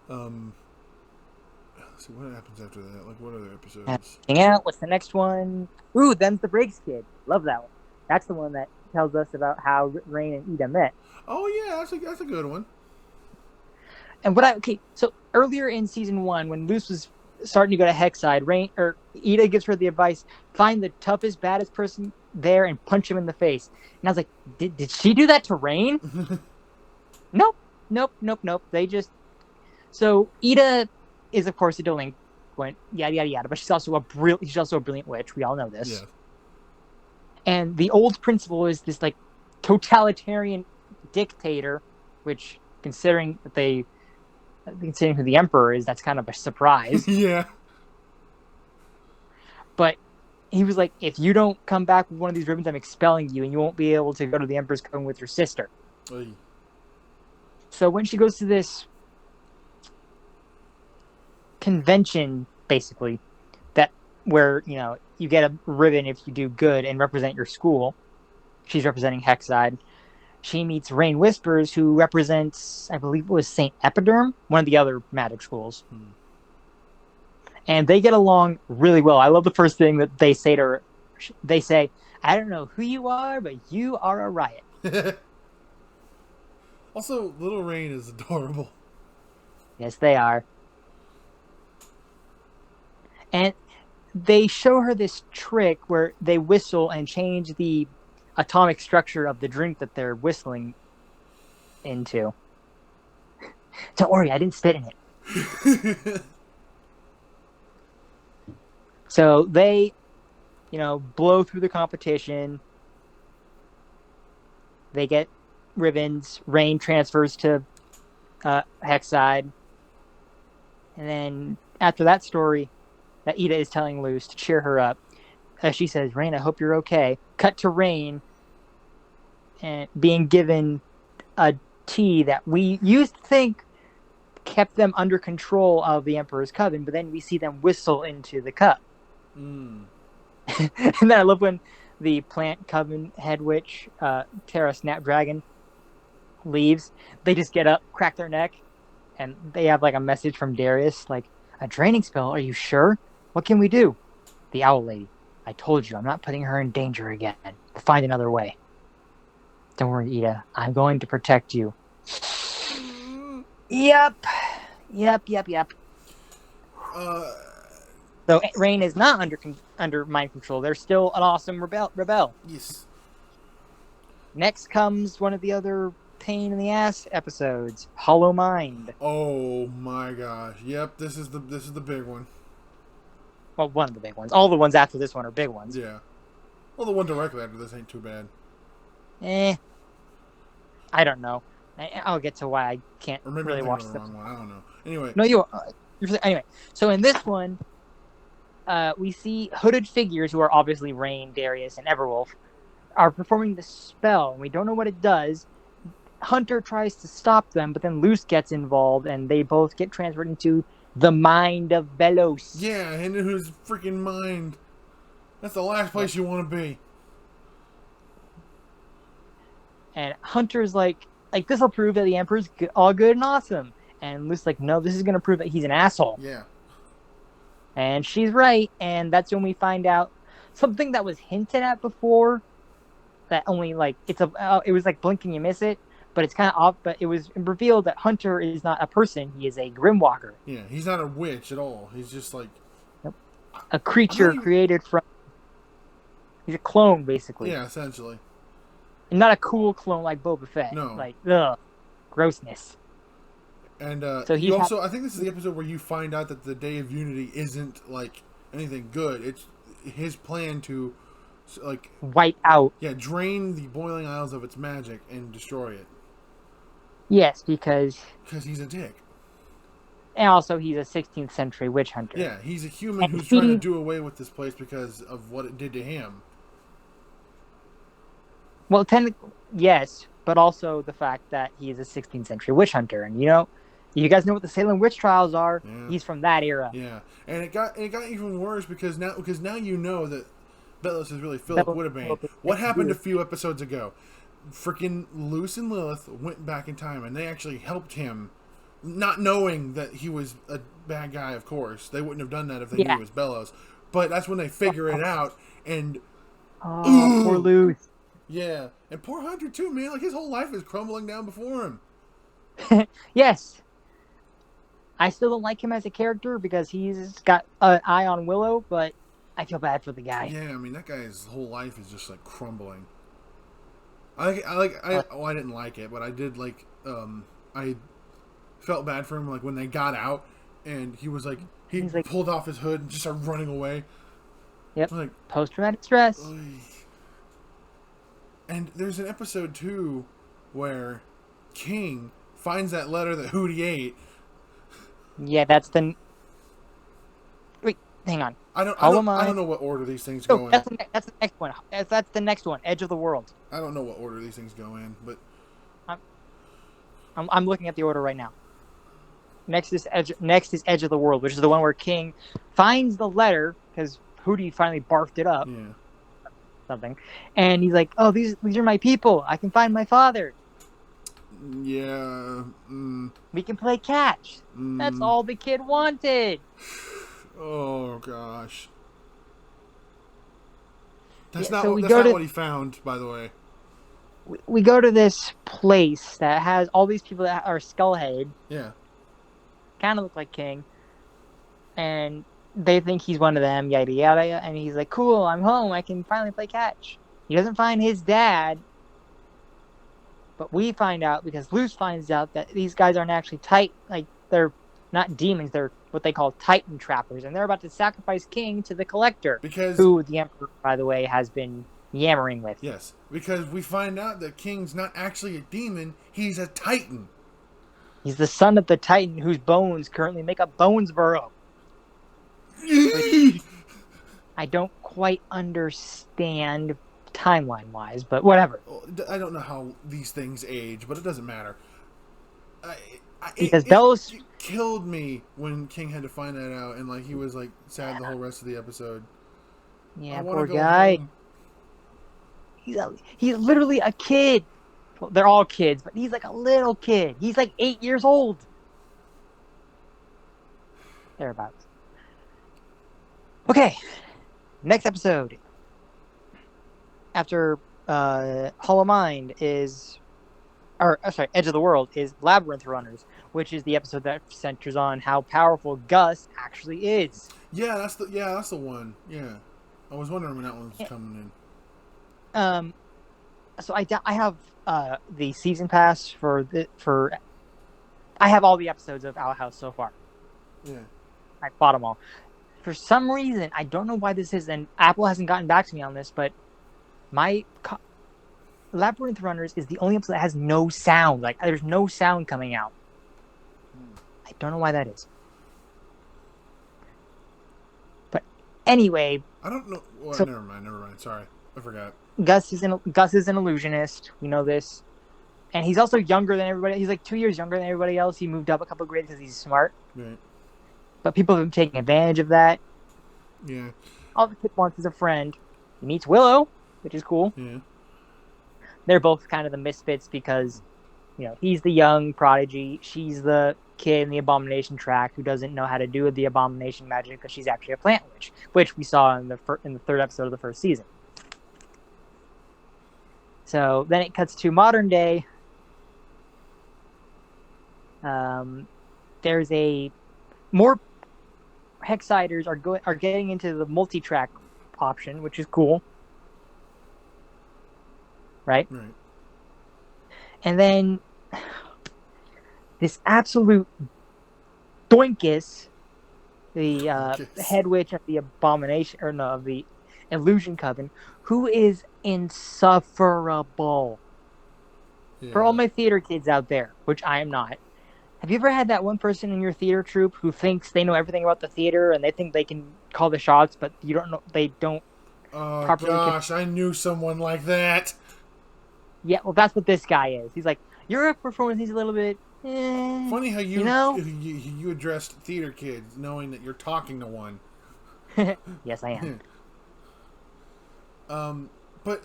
Let's see what happens after that. Like, what other episodes? Hang out. What's the next one? Ooh, Them's the Breaks Kid. Love that one. That's the one that tells us about how Rain and Ida met. Oh yeah, that's a good one. And so earlier in season 1, when Luce was starting to go to Hexside, Ida gives her the advice: find the toughest, baddest person there and punch him in the face. And I was like, did she do that to Rain? Nope. They just Ida is of course a delinquent, yada yada yada, but she's also a brilliant witch. We all know this. Yeah. And the old principal is this like totalitarian dictator, which considering who the emperor is, that's kind of a surprise. Yeah. But he was like, if you don't come back with one of these ribbons, I'm expelling you, and you won't be able to go to the Emperor's Coven with your sister. Oy. So when she goes to this convention, basically, where you get a ribbon if you do good and represent your school, she's representing Hexside. she meets Rain Whispers, who represents, I believe it was St. Epiderm, one of the other magic schools. And they get along really well. I love the first thing that they say to her. They say, I don't know who you are, but you are a riot. Also, Little Rain is adorable. Yes, they are. And they show her this trick where they whistle and change the atomic structure of the drink that they're whistling into. Don't worry, I didn't spit in it. So they, blow through the competition. They get ribbons. Rain transfers to Hexside. And then after that story that Ida is telling Luz to cheer her up, she says, Rain, I hope you're okay. Cut to Rain and being given a tea that we used to think kept them under control of the Emperor's Coven, but then we see them whistle into the cup. And then I love when the Plant Coven head witch, Terra Snapdragon, leaves. They just get up, crack their neck, and they have like a message from Darius, like, a draining spell, are you sure? What can we do? The Owl Lady. I told you, I'm not putting her in danger again. We'll find another way. Don't worry, Ida. I'm going to protect you. Yep. So Rain is not under mind control. They're still an awesome rebel. Yes. Next comes one of the other pain in the ass episodes, Hollow Mind. Oh my gosh. Yep, this is the big one. Well, one of the big ones. All the ones after this one are big ones. Yeah. Well, the one directly after this ain't too bad. I don't know. I'll get to why I can't or maybe really I'm watch the this. wrong one. I don't know. Anyway. No, anyway. So in this one, we see hooded figures who are obviously Rain, Darius, and Everwolf are performing the spell, and we don't know what it does. Hunter tries to stop them, but then Luz gets involved, and they both get transferred into the mind of Belos. Yeah, and whose freaking mind. That's the last place you want to be. And Hunter's like this will prove that the Emperor's all good and awesome. And Luz's like, no, this is going to prove that he's an asshole. Yeah. And she's right, and that's when we find out something that was hinted at before, that only it was like blink and you miss it, but it's kind of off. But it was revealed that Hunter is not a person; he is a Grimwalker. Yeah, he's not a witch at all. He's just like a creature created from. He's a clone, basically. Yeah, essentially. And not a cool clone like Boba Fett. No. Like, ugh, grossness. And so he also, I think this is the episode where you find out that the Day of Unity isn't like anything good. It's his plan to like wipe out. Yeah, drain the Boiling Isles of its magic and destroy it. Yes, because he's a dick. And also, he's a 16th century witch hunter. Yeah, he's a human who's trying to do away with this place because of what it did to him. Well, technically, yes, but also the fact that he is a 16th century witch hunter, and you guys know what the Salem witch trials are. Yeah. He's from that era. Yeah, and it got even worse because now you know that Belos is really Philip Woodabane. What happened a few episodes ago? Freaking Luce and Lilith went back in time, and they actually helped him, not knowing that he was a bad guy. Of course, they wouldn't have done that if they knew it was Belos. But that's when they figure it out, and poor Luce. Yeah, and poor Hunter too, man. Like his whole life is crumbling down before him. Yes. I still don't like him as a character because he's got an eye on Willow, but I feel bad for the guy. Yeah, I mean that guy's whole life is just like crumbling. I didn't like it, but I did like. I felt bad for him, like when they got out, and he was like he pulled off his hood and just started running away. Yep. Like post-traumatic stress. And there's an episode too where King finds that letter that Hootie ate. Yeah, that's the. Wait, hang on. I don't know what order these things go in. That's the next one. That's the next one. Edge of the World. I don't know what order these things go in, but I'm looking at the order right now. Next is Edge of the World, which is the one where King finds the letter because Hootie finally barfed it up. Yeah. something. And he's like, "Oh, these are my people. I can find my father. Yeah. We can play catch." That's all the kid wanted. Oh gosh. That's Yeah, so not we that's go not to what he found, by the way. we go to this place that has all these people that are skull-headed, Yeah. kind of look like King, and they think he's one of them, yada yada, and he's like, "Cool, I'm home. I can finally play catch." He doesn't find his dad, but we find out because Luce finds out that these guys aren't actually like they're not demons, they're what they call Titan trappers, and they're about to sacrifice King to the Collector, Because who the Emperor, by the way, has been yammering with. yes, because we find out that King's not actually a demon, he's a Titan. He's the son of the Titan whose bones currently make a bones burrow. Which I don't quite understand timeline-wise, but whatever. I don't know how these things age, but it doesn't matter. Because It those... killed me when King had to find that out, and like he was like sad the whole rest of the episode. Yeah, I want poor to go guy. home. He's literally a kid. Well, they're all kids, but he's like a little kid. He's like 8 years old. Thereabouts. Okay, next episode. After Hollow Mind is... Edge of the World is Labyrinth Runners, which is the episode that centers on how powerful Gus actually is. Yeah, that's the one. Yeah, I was wondering when that one was coming in. So I have the season pass for I have all the episodes of Owl House so far. Yeah, I bought them all. For some reason, I don't know why this is, and Apple hasn't gotten back to me on this, but my Labyrinth Runners is the only episode that has no sound. Like, there's no sound coming out. I don't know why that is. But anyway... I don't know... Well, so, never mind. Sorry. I forgot. Gus is an illusionist. We know this. And he's also younger than everybody. He's like 2 years younger than everybody else. He moved up a couple grades because he's smart. Right. But people have been taking advantage of that. Yeah. All the kid wants is a friend. He meets Willow, which is cool. Yeah. They're both kind of the misfits because, you know, he's the young prodigy. She's the kid in the Abomination track who doesn't know how to do the Abomination magic because she's actually a plant witch, which we saw in the third episode of the first season. So then it cuts to modern day. There's more Hexiders are getting into the multi-track option, which is cool. Right? Right. And then this absolute doinkus, the head witch of the Abomination, of the Illusion Coven, who is insufferable. Yeah. For all my theater kids out there, which I am not, have you ever had that one person in your theater troupe who thinks they know everything about the theater and they think they can call the shots, but you don't know, they don't properly... Oh, gosh, I knew someone like that. Yeah, well, that's what this guy is. He's like, your performance is a little bit... Funny how you addressed theater kids knowing that you're talking to one. Yes, I am. But,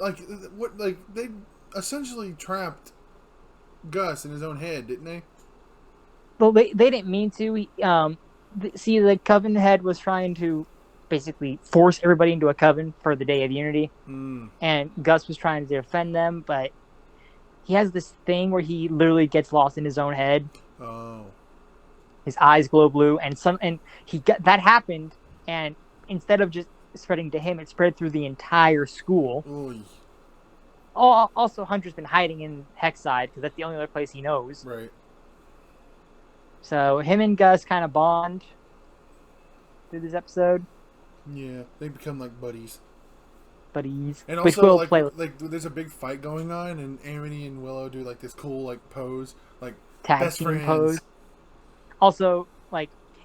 they essentially trapped Gus in his own head, didn't they? Well, they didn't mean to. The Coven head was trying to basically force everybody into a coven for the Day of Unity. And Gus was trying to defend them, but he has this thing where he literally gets lost in his own head. Oh. His eyes glow blue, and that happened, and instead of just spreading to him, it spread through the entire school. Oy. Also, Hunter's been hiding in Hexside because that's the only other place he knows. Right. So him and Gus kind of bond through this episode. Yeah, they become like buddies. And also, there's a big fight going on, and Amity and Willow do like this cool pose, like tag best team friends. Pose. Also,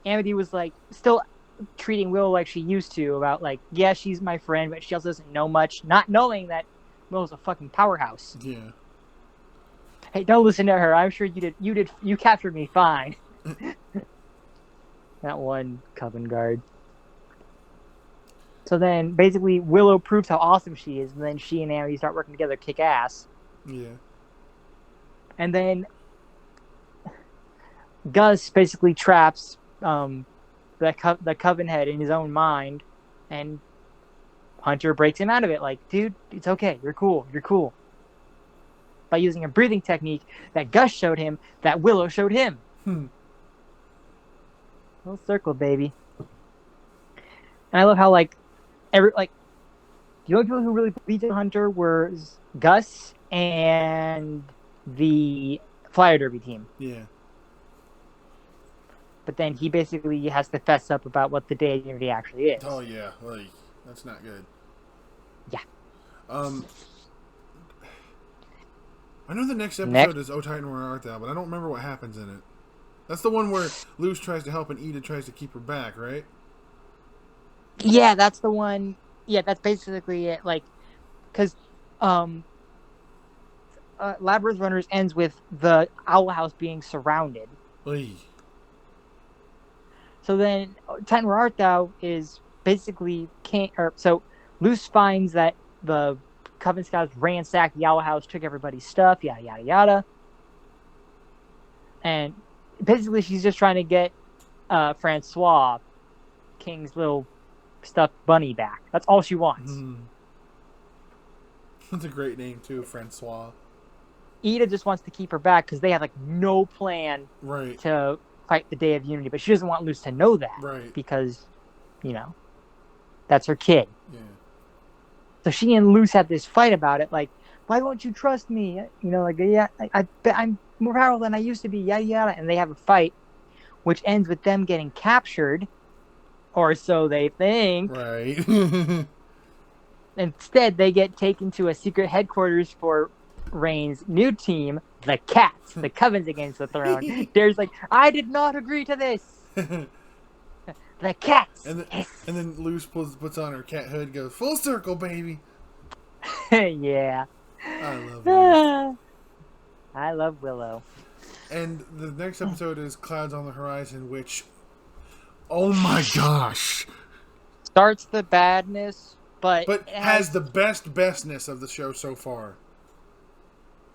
Amity was still treating Willow like she used to. About yeah, she's my friend, but she also doesn't know much, not knowing that Willow's a fucking powerhouse. Yeah. Hey, don't listen to her. I'm sure you did. You captured me fine. That one Coven guard. So then, basically, Willow proves how awesome she is, and then she and Amity start working together, kick ass. Yeah. And then Gus basically traps the Coven head in his own mind, and Hunter breaks him out of it. Like, dude, it's okay. You're cool. You're cool. By using a breathing technique that Gus showed him, that Willow showed him. Little circle, baby. And I love how the only people who really believed in Hunter were Gus and the Flyer Derby team. Yeah. But then he basically has to fess up about what the Day of Unity actually is. Oh yeah, like that's not good. Yeah. I know the next episode is "O Titan, Where Art Thou," but I don't remember what happens in it. That's the one where Luz tries to help and Ida tries to keep her back, right? Yeah, that's the one. Yeah, that's basically it. Like, because Labyrinth Runners ends with the Owl House being surrounded. Oy. So then, Titan Where Art Thou is basically so Luce finds that the Coven Scouts ransacked the Owl House, took everybody's stuff, yada yada yada, and basically she's just trying to get Francois, King's little stuffed bunny, back. That's all she wants. That's a great name too, Francois. Ida just wants to keep her back because they have like no plan to fight the Day of Unity, but she doesn't want Luce to know that, because, that's her kid. Yeah. So she and Luce have this fight about it, like, why won't you trust me? Yeah, I'm more powerful than I used to be, yada yada, and they have a fight, which ends with them getting captured, or so they think. Right. Instead, they get taken to a secret headquarters for Rain's new team, the Cats, the Covens Against the Throne. There's like, I did not agree to this. The Cats. And then Luce puts on her cat hood, goes full circle, baby. Yeah. I love Luce. I love Willow. And the next episode is Clouds on the Horizon, which, oh my gosh, starts the badness, but has the bestness of the show so far.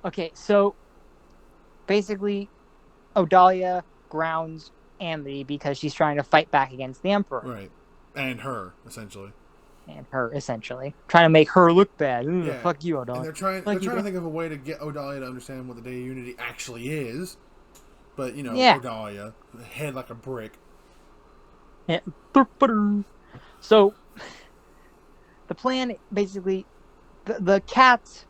Okay, so basically, Odalia grounds Amity because she's trying to fight back against the Emperor. Right. And her, essentially. Trying to make her look bad. Yeah. Fuck you, Odalia. And they're trying to think of a way to get Odalia to understand what the Day of Unity actually is. But, Odalia, head like a brick. Yeah. So, the plan, basically, the Cat's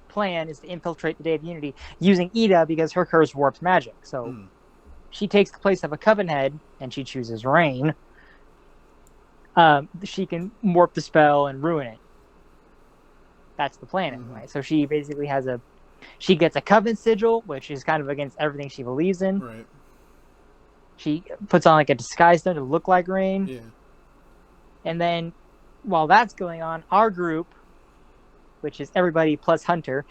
plan is to infiltrate the Day of Unity using Ida because her curse warps magic. So, she takes the place of a Coven head, and she chooses Rain. She can warp the spell and ruin it. That's the plan, anyway. So she basically she gets a Coven sigil, which is kind of against everything she believes in. Right. She puts on like a disguise stone to look like Rain. Yeah. And then, while that's going on, our group, which is everybody plus Hunter,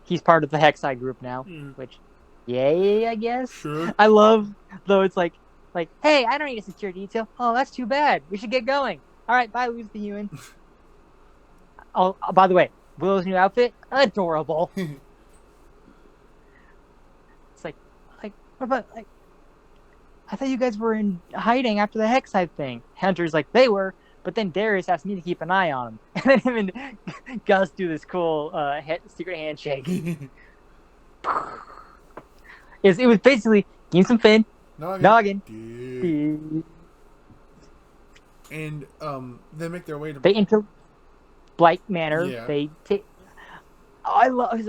he's part of the Hexside group now, which, yay, I guess. Sure. I love, though it's like, hey, I don't need a security detail. Oh, that's too bad. We should get going. All right, bye, Lose the Human. Oh, by the way, Willow's new outfit, adorable. It's like, what about, I thought you guys were in hiding after the Hexside thing. Hunter's like, they were, but then Darius asked me to keep an eye on him. And then him and Gus do this cool secret handshake. It was basically, give him some fin. Noggin. And they make their way to... They enter Blight Manor. Yeah. They take... I love...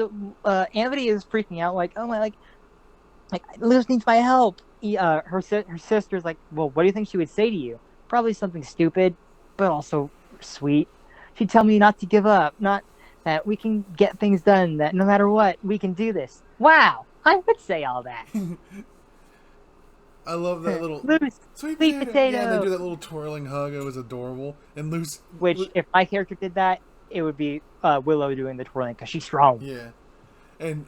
Amity is freaking out, like, oh my, Luz needs my help. Her sister's like, well, what do you think she would say to you? Probably something stupid, but also sweet. She'd tell me not to give up, not that we can get things done, that no matter what, we can do this. Wow, I would say all that. I love that little sweet potato. Yeah, they do that little twirling hug. It was adorable. And Luce, if my character did that, it would be Willow doing the twirling because she's strong. Yeah, and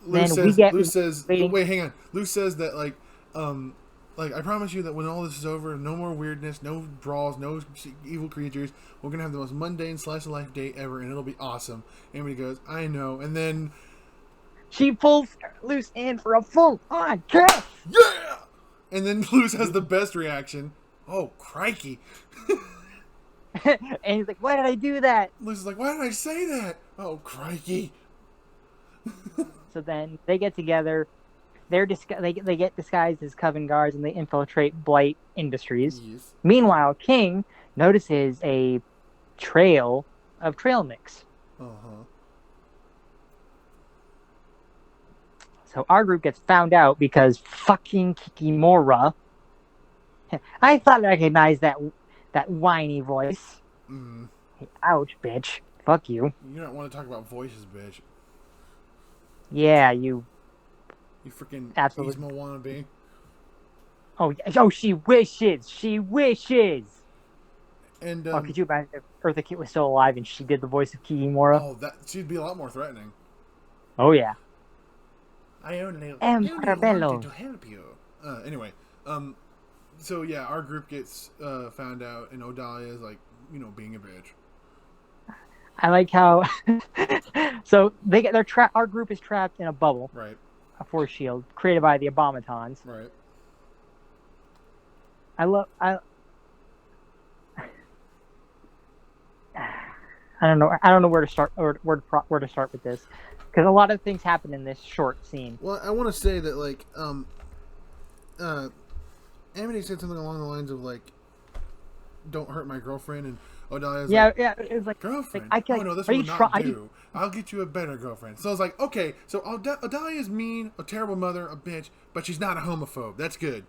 Luce says, wait, hang on. Luce says that Like, I promise you that when all this is over, no more weirdness, no brawls, no evil creatures. We're going to have the most mundane slice of life date ever, and it'll be awesome. Amity goes, I know. And then... She pulls Luce in for a full-on kiss! Yeah! And then Luce has the best reaction. Oh, crikey. And he's like, why did I do that? Luce is like, why did I say that? Oh, crikey. So then they get together. They get disguised as Coven guards and they infiltrate Blight Industries. Yes. Meanwhile, King notices a trail of trail mix. Uh-huh. So our group gets found out because fucking Kikimora. I thought I recognized that whiny voice. Mm. Hey, ouch, bitch. Fuck you. You don't want to talk about voices, bitch. Yeah, you... You freaking Absolutely. Yzma wannabe. Oh, she wishes! She wishes! And, could you imagine if Eartha Kitt was still alive and she did the voice of Kikimora? Oh, she'd be a lot more threatening. Oh, yeah. I only Bello. wanted to help you. Anyway, so yeah, our group gets found out, and Odalia is like, being a bitch. I like how... So, our group is trapped in a bubble. Right. A force shield created by the Abomatons. Right. I don't know where to start where to start with this, because a lot of things happen in this short scene. Well, I want to say that like Amity said something along the lines of like, "Don't hurt my girlfriend," and Odalia's it was like girlfriend. Like, oh no, this will not do. I'll get you a better girlfriend. So I was like, okay, so Odalia's mean, a terrible mother, a bitch, but she's not a homophobe. That's good.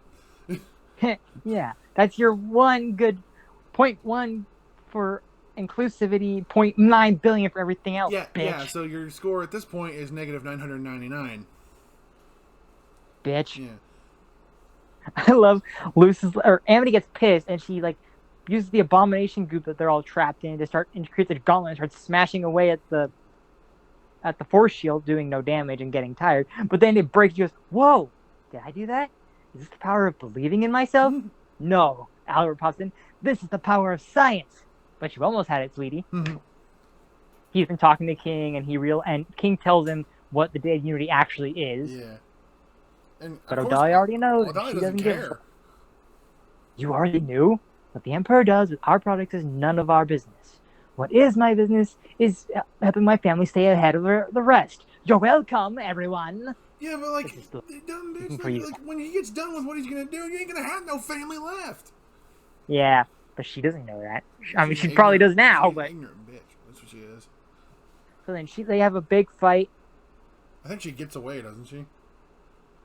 Yeah, that's your one good point. One for inclusivity, 0.9 billion for everything else. Yeah, bitch. yeah. So your score at this point is negative 999. Bitch. Yeah. I love Amity gets pissed and she like uses the abomination group that they're all trapped in to start and creates a gauntlet and starts smashing away at the force shield, doing no damage and getting tired. But then it breaks. She goes, "Whoa! Did I do that? Is this the power of believing in myself?" No, Albert pops in. This is the power of science. But you almost had it, sweetie. He's been talking to King, and King tells him what the Day of Unity actually is. Yeah. But Odalia already knows. Odalia she doesn't care. You already knew? What the Emperor does with our products is none of our business. What is my business is helping my family stay ahead of the rest. You're welcome, everyone. Yeah, but like, dumb bitch, like when he gets done with what he's gonna do, you ain't gonna have no family left. Yeah, but she doesn't know that. I mean, she probably does now, but ignorant bitch. That's what she is. So then they have a big fight. I think she gets away, doesn't she?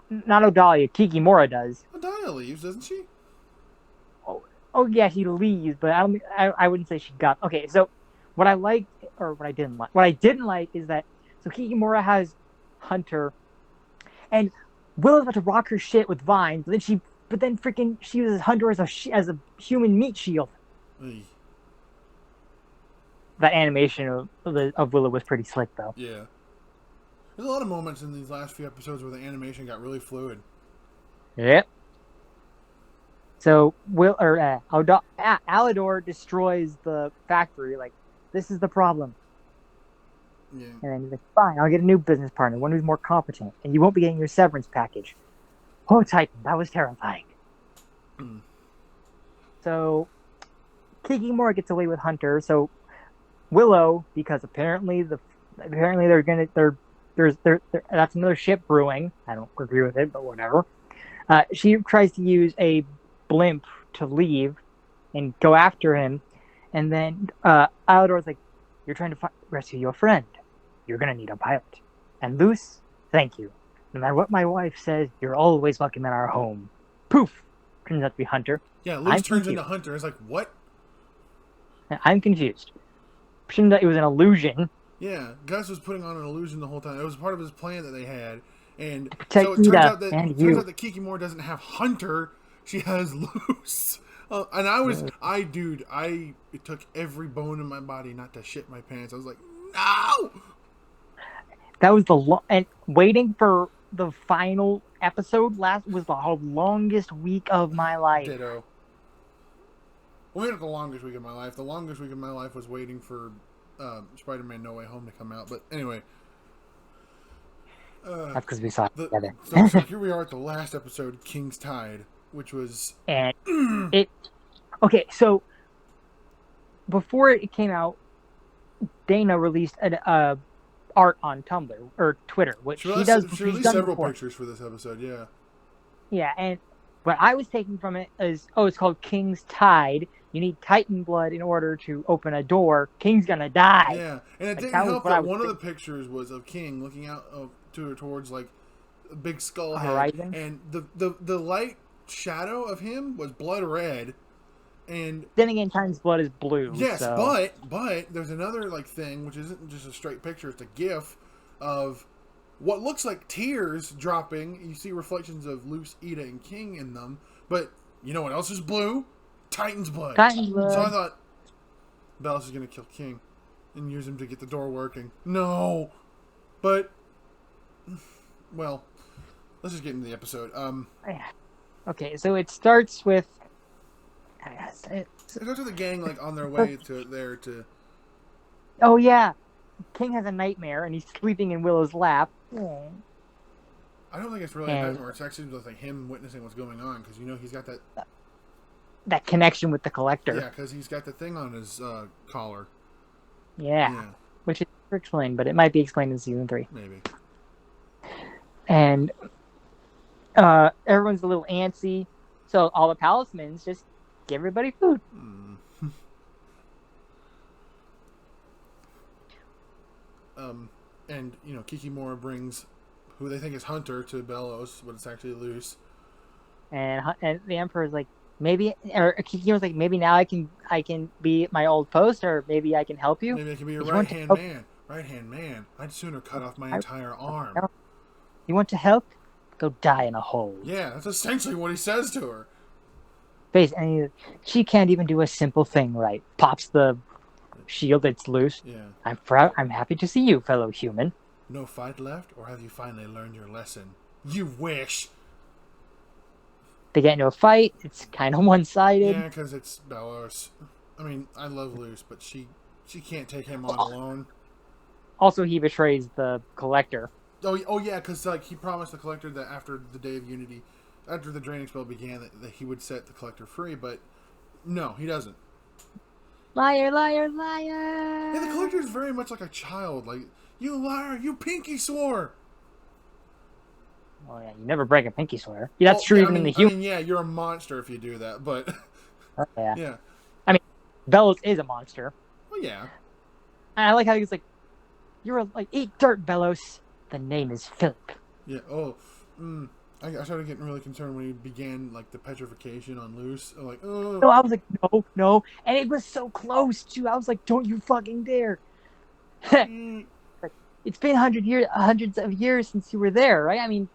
Not Odalia, Kikimora does. Odalia leaves, doesn't she? Oh yeah, she leaves, but I wouldn't say she got. Okay, so what I liked or what I didn't like. What I didn't like is that Kikimora has Hunter, and Willow's about to rock her shit with vines, but then she uses Hunter as a human meat shield. Hey. That animation of Willow was pretty slick, though. Yeah. There's a lot of moments in these last few episodes where the animation got really fluid. Yep. So Alador destroys the factory. Like, this is the problem. Yeah. And then he's like, fine, I'll get a new business partner, one who's more competent, and you won't be getting your severance package. Oh, Titan, that was terrifying. So Kikimora gets away with Hunter. So Willow, because apparently there's that's another ship brewing. I don't agree with it, but whatever. She tries to use a blimp to leave and go after him, and then Alador's like, "You're trying to rescue your friend. You're gonna need a pilot." And Luce, thank you. No matter what my wife says, you're always welcome in our home. Poof! Turns out to be Hunter. Yeah, Luce turns into Hunter. It's like, what? I'm confused. Pretend that it was an illusion. Yeah, Gus was putting on an illusion the whole time. It was part of his plan that they had. And so it turns out that Kikimora doesn't have Hunter. She has Luce. And it took every bone in my body not to shit my pants. I was like, no! That was and waiting for the final episode was the longest week of my life. Ditto. Well, not the longest week of my life. The longest week of my life was waiting for Spider-Man No Way Home to come out. But anyway. That's because we saw it together. So here we are at the last episode, King's Tide, which was... And okay, so before it came out, Dana released an art on Tumblr or Twitter, which she does. She released several pictures for this episode, yeah. Yeah, and what I was taking from it is, it's called King's Tide. You need Titan blood in order to open a door. King's gonna die. Yeah, and it didn't help that one of the pictures was of King looking out towards like a big skull head, horizon, and the light shadow of him was blood red. And then again, Titan's blood is blue. Yes, so. but there's another like thing which isn't just a straight picture; it's a GIF of what looks like tears dropping. You see reflections of Luce, Ida, and King in them. But you know what else is blue? Titan's blood. Titan's blood. So I thought Bellos is going to kill King and use him to get the door working. No, but well, let's just get into the episode. Okay, so it starts with. It goes to the gang like on their way to. Oh yeah, King has a nightmare and he's sleeping in Willow's lap. I don't think it's really a nightmare. It's actually just like him witnessing what's going on because he's got that connection with the Collector. Yeah, because he's got the thing on his collar. Yeah, which is never explained, but it might be explained in season 3. Maybe. And everyone's a little antsy, so all the Palismans just give everybody food. And Kikimora brings who they think is Hunter to Bellos, but it's actually Luce. And the Emperor's like, maybe, or Kikimora's like, maybe now I can be at my old post, or maybe I can help you. Maybe I can be your right hand man. Right hand man. I'd sooner cut off my entire arm. You want to help? Go die in a hole. Yeah, that's essentially what he says to her. And she can't even do a simple thing right. Pops the shield, it's loose. Yeah. I'm proud. I'm happy to see you, fellow human. No fight left, or have you finally learned your lesson? You wish. They get into a fight. It's kind of one-sided. Yeah, because it's Bellos. I mean, I love Luce, but she can't take him on alone. Also, he betrays the Collector. Oh yeah, because like he promised the Collector that after the Day of Unity, after the draining spell began, that he would set the Collector free, but no, he doesn't. Liar, liar, liar! Yeah, the Collector is very much like a child. Like, you liar, you pinky swore! Oh yeah, you never break a pinky swear. Yeah, that's true even in the human... yeah, you're a monster if you do that, but... yeah. Yeah. I mean, Bellos is a monster. Well, yeah. And I like how he's like, eat dirt, Bellos. The name is Philip. Yeah, I started getting really concerned when he began, like, the petrification on Luce. I'm like, oh. No, I was like, no. And it was so close, too. I was like, don't you fucking dare. It's been hundreds of years since you were there, right? I mean,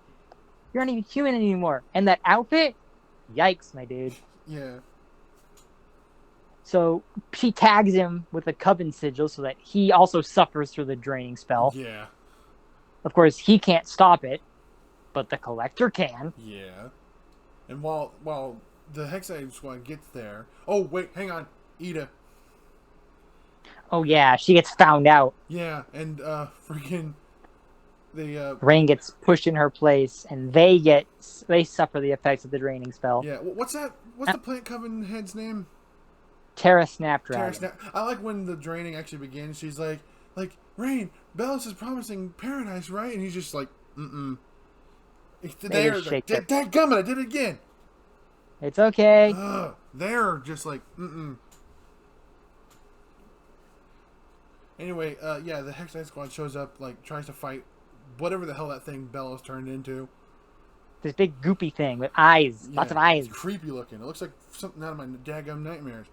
you're not even human anymore. And that outfit? Yikes, my dude. Yeah. So she tags him with a Coven sigil so that he also suffers through the draining spell. Yeah. Of course, he can't stop it, but the Collector can. Yeah. And while the Hexagon Squad gets there... Oh, wait, hang on. Ida. Oh, yeah, she gets found out. Yeah, and freaking... Rain gets pushed in her place, and they suffer the effects of the draining spell. Yeah, what's that? What's the Plant Coven head's name? Terra Snapdragon. I like when the draining actually begins. She's like, Rain, Bellos is promising paradise, right? And he's just like, Dadgummit, I did it again. It's okay. They're just like, Anyway, the Hexagon Squad shows up, like, tries to fight whatever the hell that thing Bellos turned into. This big goopy thing with eyes. Yeah, lots of eyes. It's creepy looking. It looks like something out of my daggum nightmares.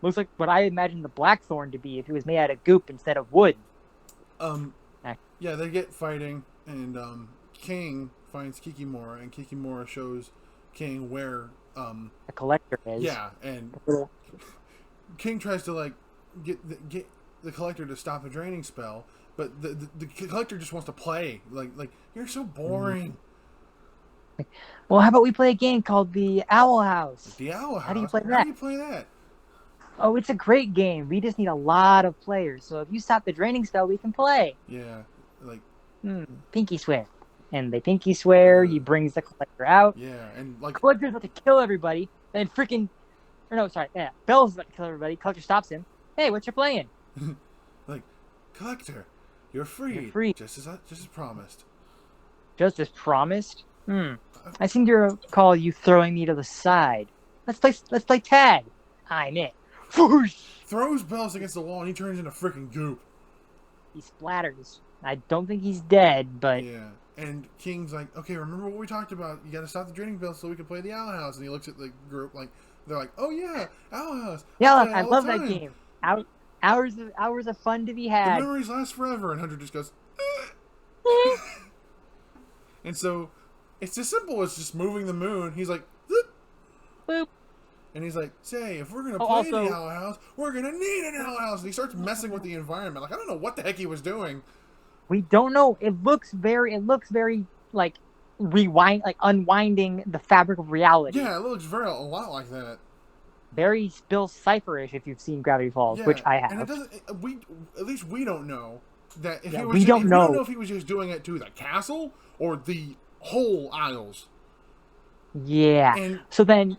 Looks like what I imagined the Blackthorn to be if it was made out of goop instead of wood. Yeah, they get fighting, and King finds Kikimora, and Kikimora shows King where the Collector is. Yeah, and King tries to like get the Collector to stop a draining spell. But the collector just wants to play. Like you're so boring. Well, how about we play a game called the Owl House? The Owl House. How do you play How that? do you play that? Oh, it's a great game. We just need a lot of players. So if you stop the draining spell, we can play. Yeah, like Pinky swear. And they pinky swear. He brings the collector out. yeah, and like Collector's about to kill everybody. Then freaking, or no, sorry, yeah, Bell's about to kill everybody. Collector stops him. Hey, what you playing? like collector, you're free. You're free. Just as promised. Just as promised. I seem to recall you throwing me to the side. Let's play tag. I'm it. Whoosh! Throws Bells against the wall and he turns into freaking goop. He splatters. I don't think he's dead, but Yeah. And King's like, okay, remember what we talked about? You got to stop the draining bell so we can play the Owl House. And he looks at the group like they're like, oh yeah, Owl House. yeah, play it I all love the that time. game. Hours of fun to be The had. memories last forever. And Hunter just goes, and so it's as simple as just moving the moon. He's like, Boop. and he's like, say, if we're gonna Oh, play also- the Owl House, we're gonna need an Owl House. And he starts messing with the environment. Like I don't know what the heck he was doing. We don't know. It looks very like unwinding the fabric of reality. Yeah, it looks a lot like that. Very Bill Cipher-ish if you've seen Gravity Falls, Yeah, which I have. and it doesn't. We at least we don't know that if Yeah, he was. we just, don't we know. don't know if he was just doing it to the castle or the whole Isles. Yeah. And So then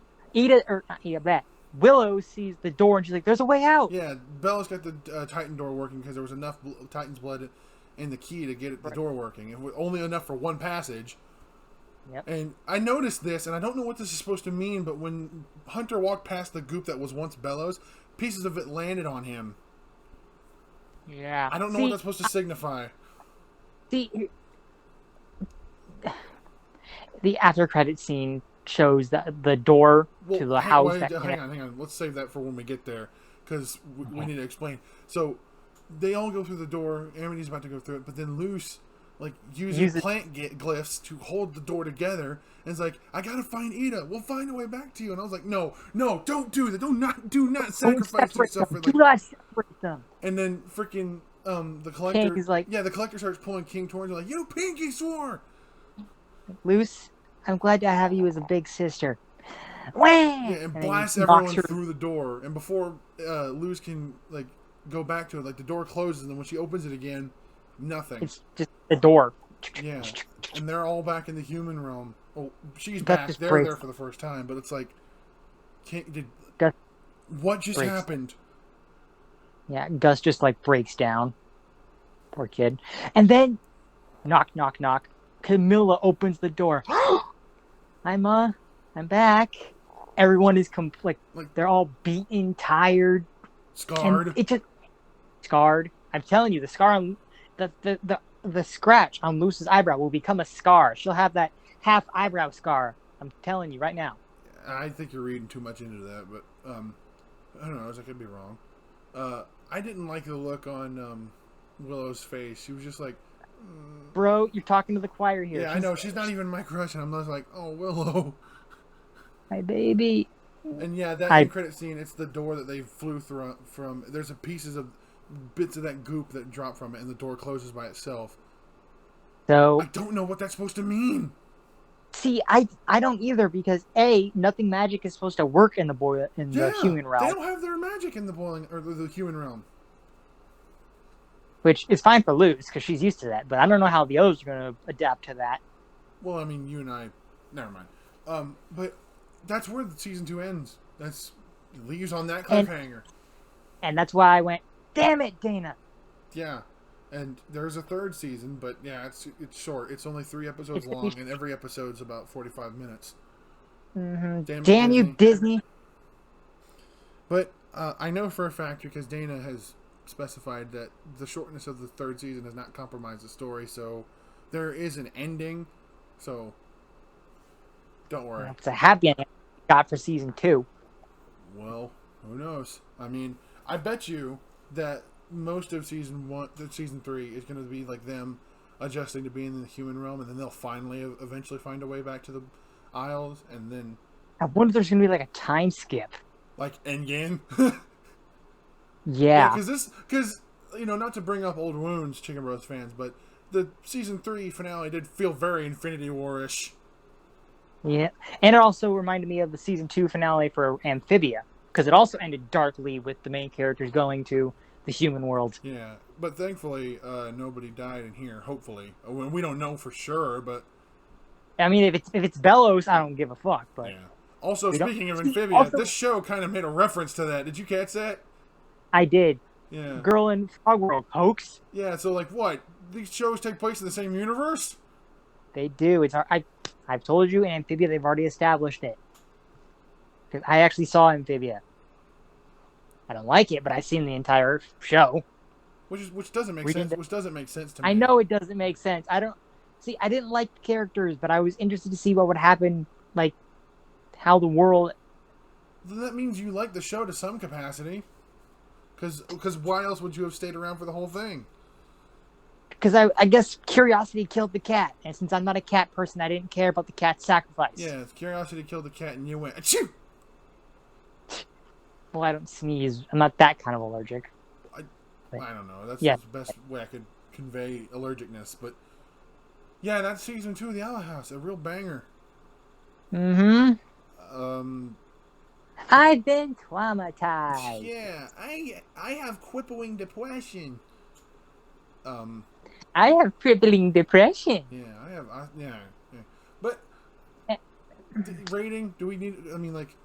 Willow sees the door and she's like, "There's a way out." yeah, Bella's got the Titan door working because there was enough Titan's blood in the key to get the door working. It was only enough for one passage. Yep. And I noticed this, and I don't know what this is supposed to mean, but when Hunter walked past the goop that was once Bellows, pieces of it landed on him. Yeah. I don't know what that's supposed to signify. See, the after credit scene shows that the door to the house. Hang on. Let's save that for when we get there, because we need to explain. So they all go through the door. Amity's about to go through it, but then Luce uses plant glyphs to hold the door together, and it's like, I gotta find Ida. We'll find a way back to you. And I was like, no, don't do that. Do not sacrifice yourself for Do not separate them. And then freaking the collector King is like, the collector starts pulling King towards her like, you pinky swore. Luce, I'm glad to have you as a big sister. Wham! Yeah, and blasts he everyone knocks her- through the door. And before Luz can go back to it, the door closes, and then when she opens it again, nothing. It's just the door. Yeah, and they're all back in the human realm. Oh, she's That back. just They're breaks. there for the first time, but it's like, Gus what just breaks. happened? Yeah, Gus just breaks down. Poor kid. And then, knock, knock, knock. Camilla opens the door. Hi, Ma. I'm back. Everyone is they're all beaten, tired, Scarred. and it just scarred. I'm telling you, the scar on the scratch on Luce's eyebrow will become a scar. She'll have that half eyebrow scar. I'm telling you right now. I think you're reading too much into that, but I don't know. I could be wrong. I didn't like the look on Willow's face. She was just like, Bro, you're talking to the choir here. yeah, I know. She's not even my crush, and I'm just like, oh, Willow. My baby. And yeah, that end credit scene, it's the door that they flew through from. There's pieces of bits of that goop that drop from it, and the door closes by itself. So I don't know what that's supposed to mean. see, I don't either because nothing magic is supposed to work in the human realm, They don't have their magic in the boiling or the human realm. which is fine for Luz because she's used to that. But I don't know how the others are going to adapt to that. Well, I mean, you and I, never mind. But that's where season 2 ends. It leaves on that cliffhanger. And that's why I went, damn it, Dana. Yeah. And there's a third season, but yeah, it's short. It's only 3 episodes long, and every episode's about 45 minutes. Mm-hmm. Damn you, Disney. But I know for a fact, because Dana has specified that the shortness of the third season does not compromise the story, so there is an ending, so don't worry. It's a happy ending I got for season 2. Well, who knows? I mean, I bet you that most of season 3 is going to be like them adjusting to being in the human realm, and then they'll finally eventually find a way back to the Isles, and then I wonder if there's going to be a time skip. like Endgame. Yeah. Because not to bring up old wounds, Chicken Bros fans, but the season 3 finale did feel very Infinity War-ish. Yeah, and it also reminded me of the season 2 finale for Amphibia, because it also ended darkly with the main characters going to the human world. Yeah, but thankfully nobody died in here. Hopefully, we don't know for sure, but I mean, if it's Bellows, I don't give a fuck. But yeah. Also, we don't- speaking of Amphibia, also- this show kind of made a reference to that. Did you catch that? I did. Yeah. Girl in Frog World hoax. Yeah. So like, what? These shows take place in the same universe? They do. I've told you, in Amphibia, they've already established it. 'Cause I actually saw Amphibia. I don't like it, but I've seen the entire show. Which doesn't make sense. Which doesn't make sense to me. I know it doesn't make sense. I didn't like the characters, but I was interested to see what would happen, like how the world. Then that means you like the show to some capacity. Because why else would you have stayed around for the whole thing? Because I guess curiosity killed the cat, and since I'm not a cat person, I didn't care about the cat's sacrifice. Yeah, curiosity killed the cat, and you went achoo! Well, I don't sneeze. I'm not that kind of allergic. I don't know. That's Yeah. the best way I could convey allergicness. But yeah, that's season 2 of the Owl House, a real banger. Mm-hmm. Um, I've been traumatized. yeah, I have crippling depression. I have crippling depression. Yeah, yeah. But rating? Do we need? I mean, like.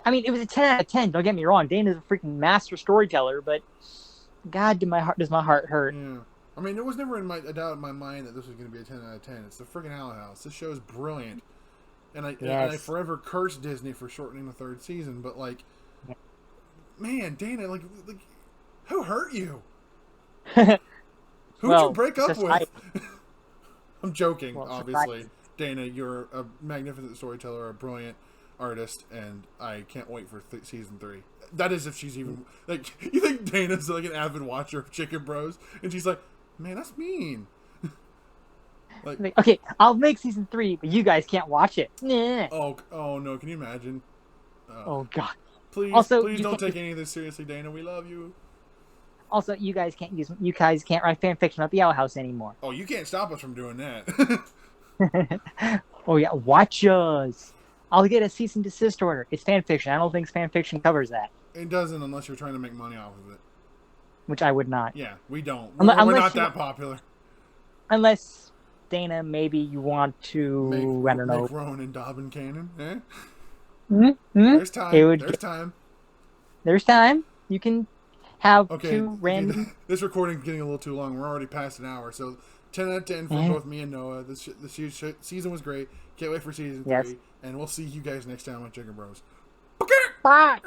I mean, it was a 10 out of 10. Don't get me wrong. Dana's a freaking master storyteller, but God, does my heart hurt. Yeah. I mean, there was never a doubt in my mind that this was going to be a 10 out of 10. It's the freaking Owl House. This show is brilliant. And I forever curse Disney for shortening the 3rd season, but like, man, Dana, like who hurt you? Who'd you break up with? I'm joking, obviously. Dana, you're a magnificent storyteller, a brilliant artist, and I can't wait for season 3. That is if she's even like. You think Dana's like an avid watcher of Chicken Bros, and she's like, man, that's mean. Like, okay, I'll make season 3, but you guys can't watch it. Nah. Oh no! Can you imagine? Oh God! Please don't take any of this seriously, Dana. We love you. Also, you guys can't write fan fiction about the Owl House anymore. Oh, you can't stop us from doing that. Oh yeah, watch us. I'll get a cease and desist order. It's fan fiction. I don't think fan fiction covers that. It doesn't unless you're trying to make money off of it. Which I would not. Yeah, we don't. Unless we're not that popular. Unless, Dana, maybe you want to, I don't know. Make Rowan and Dobbin canon, eh? Mm-hmm. There's time. There's time. You can have two random... This recording's getting a little too long. We're already past an hour, so 10 out of 10 for both me and Noah. This season was great. Can't wait for season 3. And we'll see you guys next time on Chicken Bros. Okay. Bye.